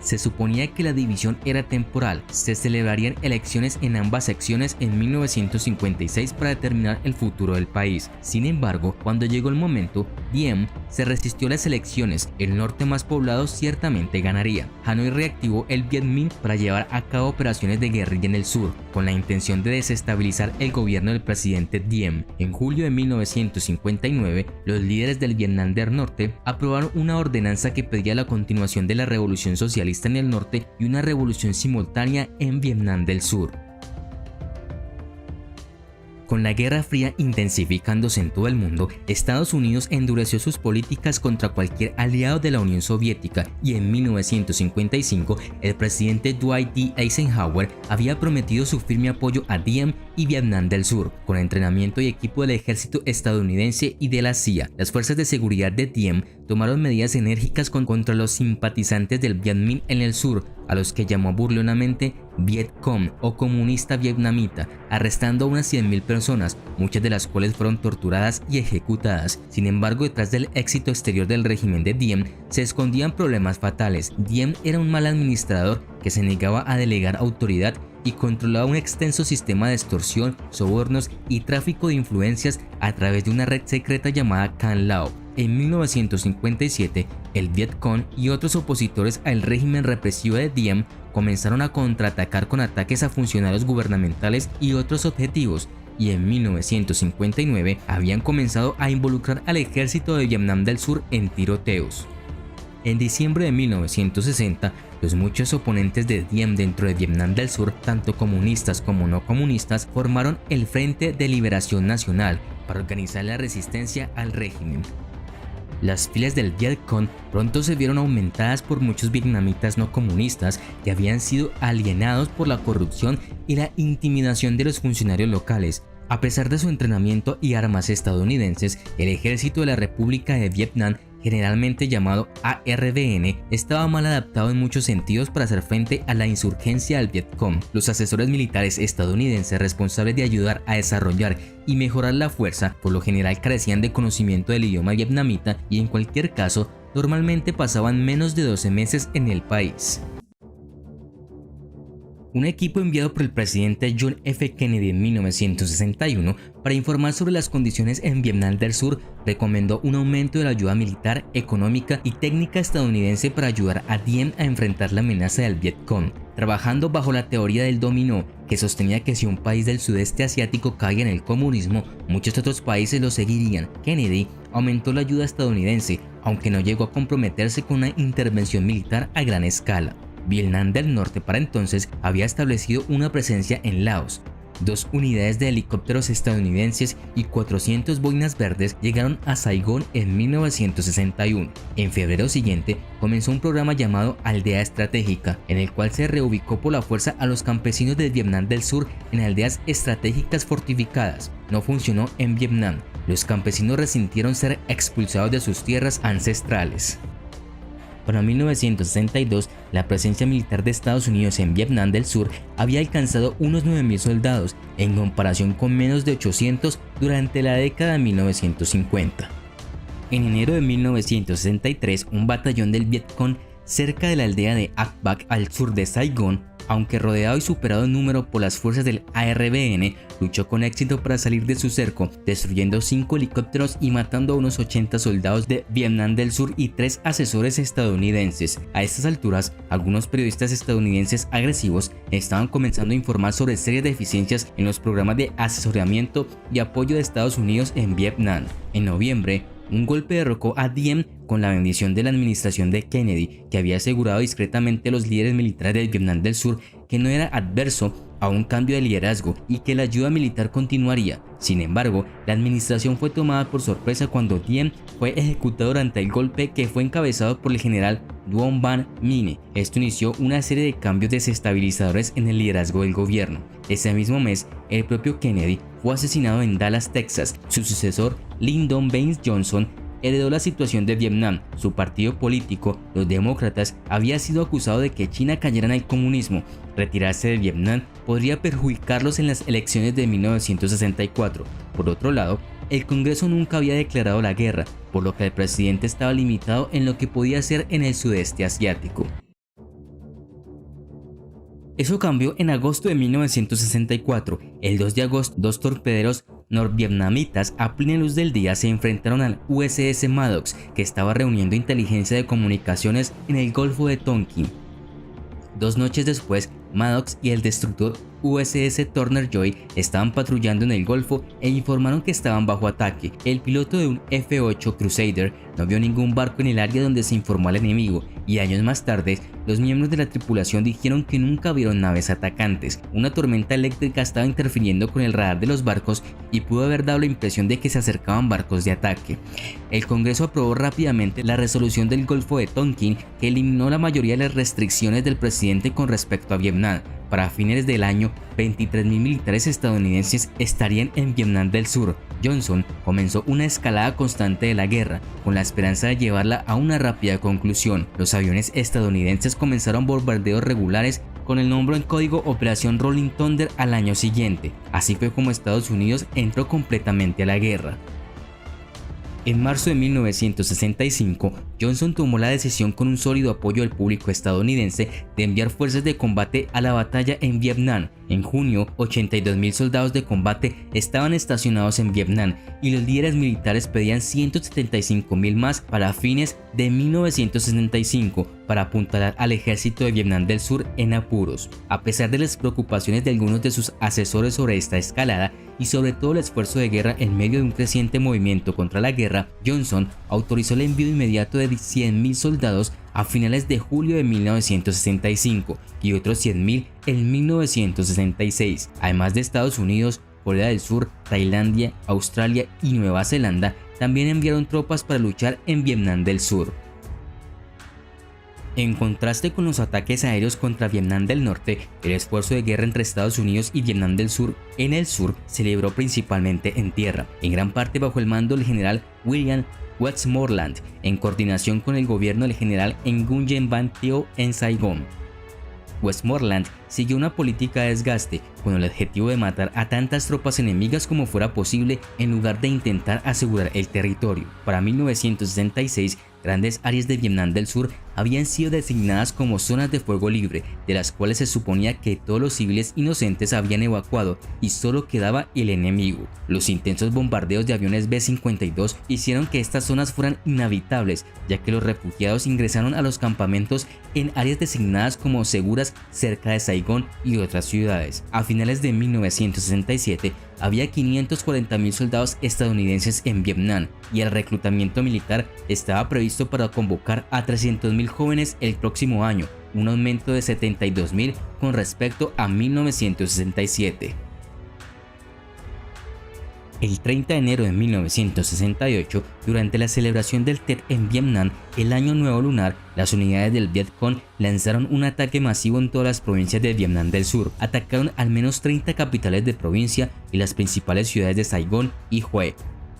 Se suponía que la división era temporal. Se celebrarían elecciones en ambas secciones en 1956 para determinar el futuro del país. Sin embargo, cuando llegó el momento, Diem se resistió a las elecciones. El norte más poblado ciertamente ganaría. Hanoi reactivó el Viet Minh para llevar a cabo operaciones de guerrilla en el sur, con la intención de desestabilizar el gobierno del presidente Diem. En julio de 1959, los líderes del Vietnam del Norte aprobaron una ordenanza que pedía la continuación de la revolución socialista en el norte y una revolución simultánea en Vietnam del Sur. Con la Guerra Fría intensificándose en todo el mundo, Estados Unidos endureció sus políticas contra cualquier aliado de la Unión Soviética y en 1955 el presidente Dwight D. Eisenhower había prometido su firme apoyo a Diem y Vietnam del Sur, con entrenamiento y equipo del ejército estadounidense y de la CIA. Las fuerzas de seguridad de Diem tomaron medidas enérgicas contra los simpatizantes del Viet Minh en el sur, a los que llamó burlonamente Viet Cong o comunista vietnamita, arrestando a unas 100.000 personas, muchas de las cuales fueron torturadas y ejecutadas. Sin embargo, detrás del éxito exterior del régimen de Diem se escondían problemas fatales. Diem era un mal administrador que se negaba a delegar autoridad y controlaba un extenso sistema de extorsión, sobornos y tráfico de influencias a través de una red secreta llamada Can Lao. En 1957, el Viet Cong y otros opositores al régimen represivo de Diem comenzaron a contraatacar con ataques a funcionarios gubernamentales y otros objetivos, y en 1959 habían comenzado a involucrar al ejército de Vietnam del Sur en tiroteos. En diciembre de 1960, los muchos oponentes de Diem dentro de Vietnam del Sur, tanto comunistas como no comunistas, formaron el Frente de Liberación Nacional para organizar la resistencia al régimen. Las filas del Viet Cong pronto se vieron aumentadas por muchos vietnamitas no comunistas que habían sido alienados por la corrupción y la intimidación de los funcionarios locales. A pesar de su entrenamiento y armas estadounidenses, el ejército de la República de Vietnam, generalmente llamado ARVN, estaba mal adaptado en muchos sentidos para hacer frente a la insurgencia del Viet Cong. Los asesores militares estadounidenses responsables de ayudar a desarrollar y mejorar la fuerza, por lo general carecían de conocimiento del idioma vietnamita y en cualquier caso, normalmente pasaban menos de 12 meses en el país. Un equipo enviado por el presidente John F. Kennedy en 1961 para informar sobre las condiciones en Vietnam del Sur recomendó un aumento de la ayuda militar, económica y técnica estadounidense para ayudar a Diem a enfrentar la amenaza del Viet Cong, trabajando bajo la teoría del dominó, que sostenía que si un país del sudeste asiático caía en el comunismo, muchos otros países lo seguirían. Kennedy aumentó la ayuda estadounidense, aunque no llegó a comprometerse con una intervención militar a gran escala. Vietnam del Norte para entonces había establecido una presencia en Laos. 2 unidades de helicópteros estadounidenses y 400 boinas verdes llegaron a Saigón en 1961. En febrero siguiente comenzó un programa llamado Aldea Estratégica, en el cual se reubicó por la fuerza a los campesinos de Vietnam del Sur en aldeas estratégicas fortificadas. No funcionó en Vietnam. Los campesinos resintieron ser expulsados de sus tierras ancestrales. Para 1962, la presencia militar de Estados Unidos en Vietnam del Sur había alcanzado unos 9.000 soldados, en comparación con menos de 800 durante la década de 1950. En enero de 1963, un batallón del Vietcong cerca de la aldea de Ac Bac al sur de Saigón, aunque rodeado y superado en número por las fuerzas del ARVN, luchó con éxito para salir de su cerco, destruyendo 5 helicópteros y matando a unos 80 soldados de Vietnam del Sur y 3 asesores estadounidenses. A estas alturas, algunos periodistas estadounidenses agresivos estaban comenzando a informar sobre serias deficiencias en los programas de asesoramiento y apoyo de Estados Unidos en Vietnam. En noviembre, un golpe derrocó a Diem con la bendición de la administración de Kennedy, que había asegurado discretamente a los líderes militares de Vietnam del Sur que no era adverso a un cambio de liderazgo y que la ayuda militar continuaría. Sin embargo, la administración fue tomada por sorpresa cuando Diem fue ejecutado durante el golpe que fue encabezado por el general Duong Van Minh. Esto inició una serie de cambios desestabilizadores en el liderazgo del gobierno. Ese mismo mes, el propio Kennedy fue asesinado en Dallas, Texas. Su sucesor, Lyndon Baines Johnson, heredó la situación de Vietnam. Su partido político, los demócratas, había sido acusado de que China cayera en el comunismo. Retirarse de Vietnam podría perjudicarlos en las elecciones de 1964. Por otro lado, el Congreso nunca había declarado la guerra, por lo que el presidente estaba limitado en lo que podía hacer en el sudeste asiático. Eso cambió en agosto de 1964. El 2 de agosto, 2 torpederos norvietnamitas a plena luz del día se enfrentaron al USS Maddox, que estaba reuniendo inteligencia de comunicaciones en el Golfo de Tonkin. 2 noches después, Maddox y el destructor USS Turner Joy estaban patrullando en el Golfo e informaron que estaban bajo ataque. El piloto de un F-8 Crusader no vio ningún barco en el área donde se informó al enemigo, y años más tarde, los miembros de la tripulación dijeron que nunca vieron naves atacantes. Una tormenta eléctrica estaba interfiriendo con el radar de los barcos y pudo haber dado la impresión de que se acercaban barcos de ataque. El Congreso aprobó rápidamente la resolución del Golfo de Tonkin, que eliminó la mayoría de las restricciones del presidente con respecto a Vietnam. Para fines del año, 23.000 militares estadounidenses estarían en Vietnam del Sur. Johnson comenzó una escalada constante de la guerra, con la esperanza de llevarla a una rápida conclusión. Los aviones estadounidenses comenzaron bombardeos regulares con el nombre en código Operación Rolling Thunder al año siguiente. Así fue como Estados Unidos entró completamente a la guerra. En marzo de 1965, Johnson tomó la decisión, con un sólido apoyo del público estadounidense, de enviar fuerzas de combate a la batalla en Vietnam. En junio, 82.000 soldados de combate estaban estacionados en Vietnam y los líderes militares pedían 175.000 más para fines de 1965 para apuntalar al ejército de Vietnam del Sur en apuros. A pesar de las preocupaciones de algunos de sus asesores sobre esta escalada y sobre todo el esfuerzo de guerra en medio de un creciente movimiento contra la guerra, Johnson autorizó el envío inmediato de 100.000 soldados a finales de julio de 1965 y otros 100.000 en 1966. Además de Estados Unidos, Corea del Sur, Tailandia, Australia y Nueva Zelanda también enviaron tropas para luchar en Vietnam del Sur. En contraste con los ataques aéreos contra Vietnam del Norte, el esfuerzo de guerra entre Estados Unidos y Vietnam del Sur en el sur se libró principalmente en tierra, en gran parte bajo el mando del general William Westmoreland, en coordinación con el gobierno del general Nguyen Van Thieu en Saigón. Westmoreland siguió una política de desgaste con el objetivo de matar a tantas tropas enemigas como fuera posible en lugar de intentar asegurar el territorio. Para 1966, grandes áreas de Vietnam del Sur habían sido designadas como zonas de fuego libre, de las cuales se suponía que todos los civiles inocentes habían evacuado y solo quedaba el enemigo. Los intensos bombardeos de aviones B-52 hicieron que estas zonas fueran inhabitables, ya que los refugiados ingresaron a los campamentos en áreas designadas como seguras cerca de Saigón y otras ciudades. A finales de 1967, había 540.000 soldados estadounidenses en Vietnam y el reclutamiento militar estaba previsto para convocar a 300.000 jóvenes el próximo año, un aumento de 72.000 con respecto a 1967. El 30 de enero de 1968, durante la celebración del Tet en Vietnam, el Año Nuevo Lunar, las unidades del Vietcong lanzaron un ataque masivo en todas las provincias de Vietnam del Sur. Atacaron al menos 30 capitales de provincia y las principales ciudades de Saigón y Hue.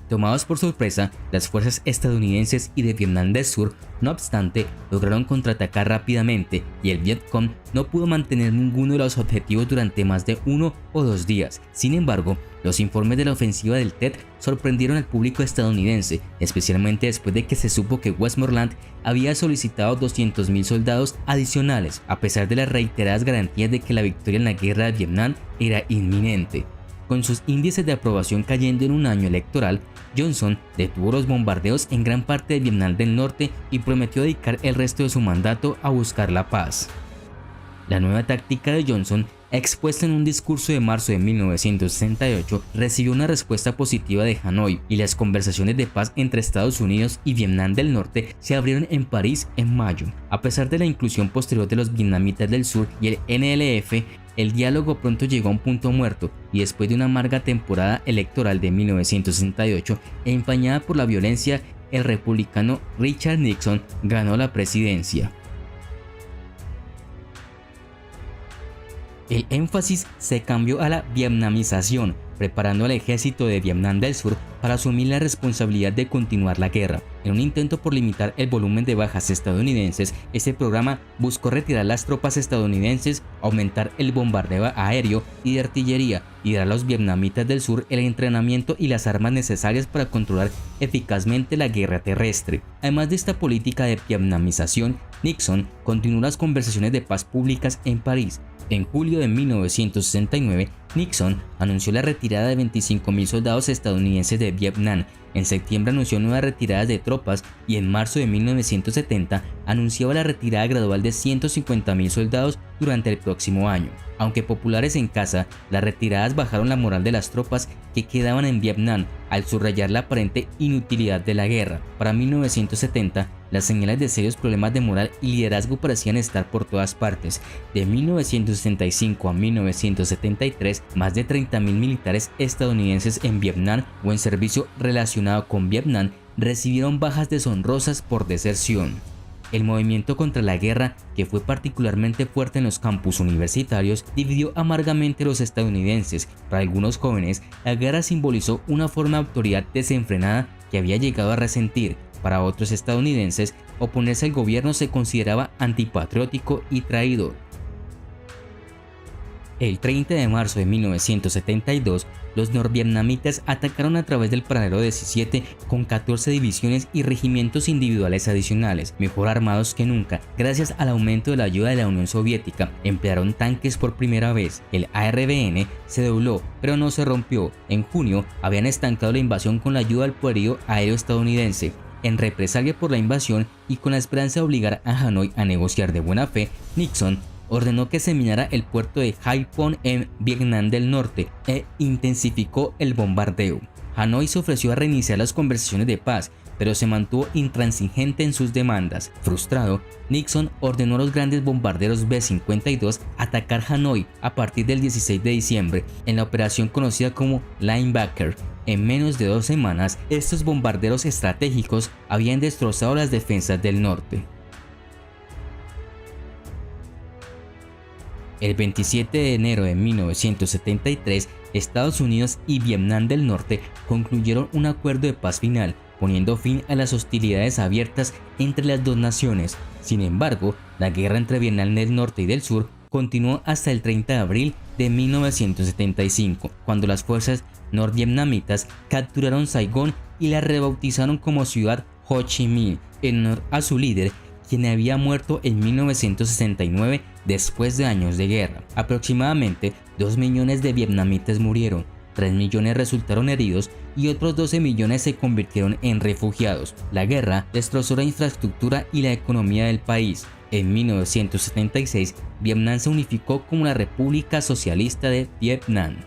Tomados por sorpresa, las fuerzas estadounidenses y de Vietnam del Sur, no obstante, lograron contraatacar rápidamente y el Vietcong no pudo mantener ninguno de los objetivos durante más de 1 o 2 días. Sin embargo, los informes de la ofensiva del Tet sorprendieron al público estadounidense, especialmente después de que se supo que Westmoreland había solicitado 200.000 soldados adicionales, a pesar de las reiteradas garantías de que la victoria en la guerra de Vietnam era inminente. Con sus índices de aprobación cayendo en un año electoral, Johnson detuvo los bombardeos en gran parte de Vietnam del Norte y prometió dedicar el resto de su mandato a buscar la paz. La nueva táctica de Johnson, expuesta en un discurso de marzo de 1968, recibió una respuesta positiva de Hanoi y las conversaciones de paz entre Estados Unidos y Vietnam del Norte se abrieron en París en mayo. A pesar de la inclusión posterior de los vietnamitas del sur y el NLF, el diálogo pronto llegó a un punto muerto y después de una amarga temporada electoral de 1968 empañada por la violencia, el republicano Richard Nixon ganó la presidencia. El énfasis se cambió a la vietnamización, preparando al ejército de Vietnam del Sur para asumir la responsabilidad de continuar la guerra. En un intento por limitar el volumen de bajas estadounidenses, este programa buscó retirar las tropas estadounidenses, aumentar el bombardeo aéreo y de artillería y dar a los vietnamitas del sur el entrenamiento y las armas necesarias para controlar eficazmente la guerra terrestre. Además de esta política de vietnamización, Nixon continuó las conversaciones de paz públicas en París. En julio de 1969, Nixon anunció la retirada de 25.000 soldados estadounidenses de Vietnam. En septiembre anunció nuevas retiradas de tropas y en marzo de 1970 anunciaba la retirada gradual de 150.000 soldados durante el próximo año. Aunque populares en casa, las retiradas bajaron la moral de las tropas que quedaban en Vietnam al subrayar la aparente inutilidad de la guerra. Para 1970, las señales de serios problemas de moral y liderazgo parecían estar por todas partes. De 1965 a 1973, más de 30.000 militares estadounidenses en Vietnam o en servicio relacionado con Vietnam recibieron bajas deshonrosas por deserción. El movimiento contra la guerra, que fue particularmente fuerte en los campus universitarios, dividió amargamente a los estadounidenses. Para algunos jóvenes, la guerra simbolizó una forma de autoridad desenfrenada que había llegado a resentir. Para otros estadounidenses, oponerse al gobierno se consideraba antipatriótico y traidor. El 30 de marzo de 1972, los norvietnamitas atacaron a través del Paradero 17 con 14 divisiones y regimientos individuales adicionales, mejor armados que nunca. Gracias al aumento de la ayuda de la Unión Soviética, emplearon tanques por primera vez. El ARVN se dobló, pero no se rompió. En junio, habían estancado la invasión con la ayuda del poderío aéreo estadounidense. En represalia por la invasión y con la esperanza de obligar a Hanoi a negociar de buena fe, Nixon ordenó que se minara el puerto de Haiphong en Vietnam del Norte e intensificó el bombardeo. Hanoi se ofreció a reiniciar las conversaciones de paz, pero se mantuvo intransigente en sus demandas. Frustrado, Nixon ordenó a los grandes bombarderos B-52 atacar Hanoi a partir del 16 de diciembre en la operación conocida como Linebacker. En menos de 2 semanas, estos bombarderos estratégicos habían destrozado las defensas del norte. El 27 de enero de 1973, Estados Unidos y Vietnam del Norte concluyeron un acuerdo de paz final, poniendo fin a las hostilidades abiertas entre las dos naciones. Sin embargo, la guerra entre Vietnam del Norte y del Sur continuó hasta el 30 de abril de 1975, cuando las fuerzas norvietnamitas capturaron Saigón y la rebautizaron como ciudad Ho Chi Minh, en honor a su líder, quien había muerto en 1969 después de años de guerra. Aproximadamente 2 millones de vietnamitas murieron, 3 millones resultaron heridos y otros 12 millones se convirtieron en refugiados. La guerra destrozó la infraestructura y la economía del país. En 1976, Vietnam se unificó como la República Socialista de Vietnam.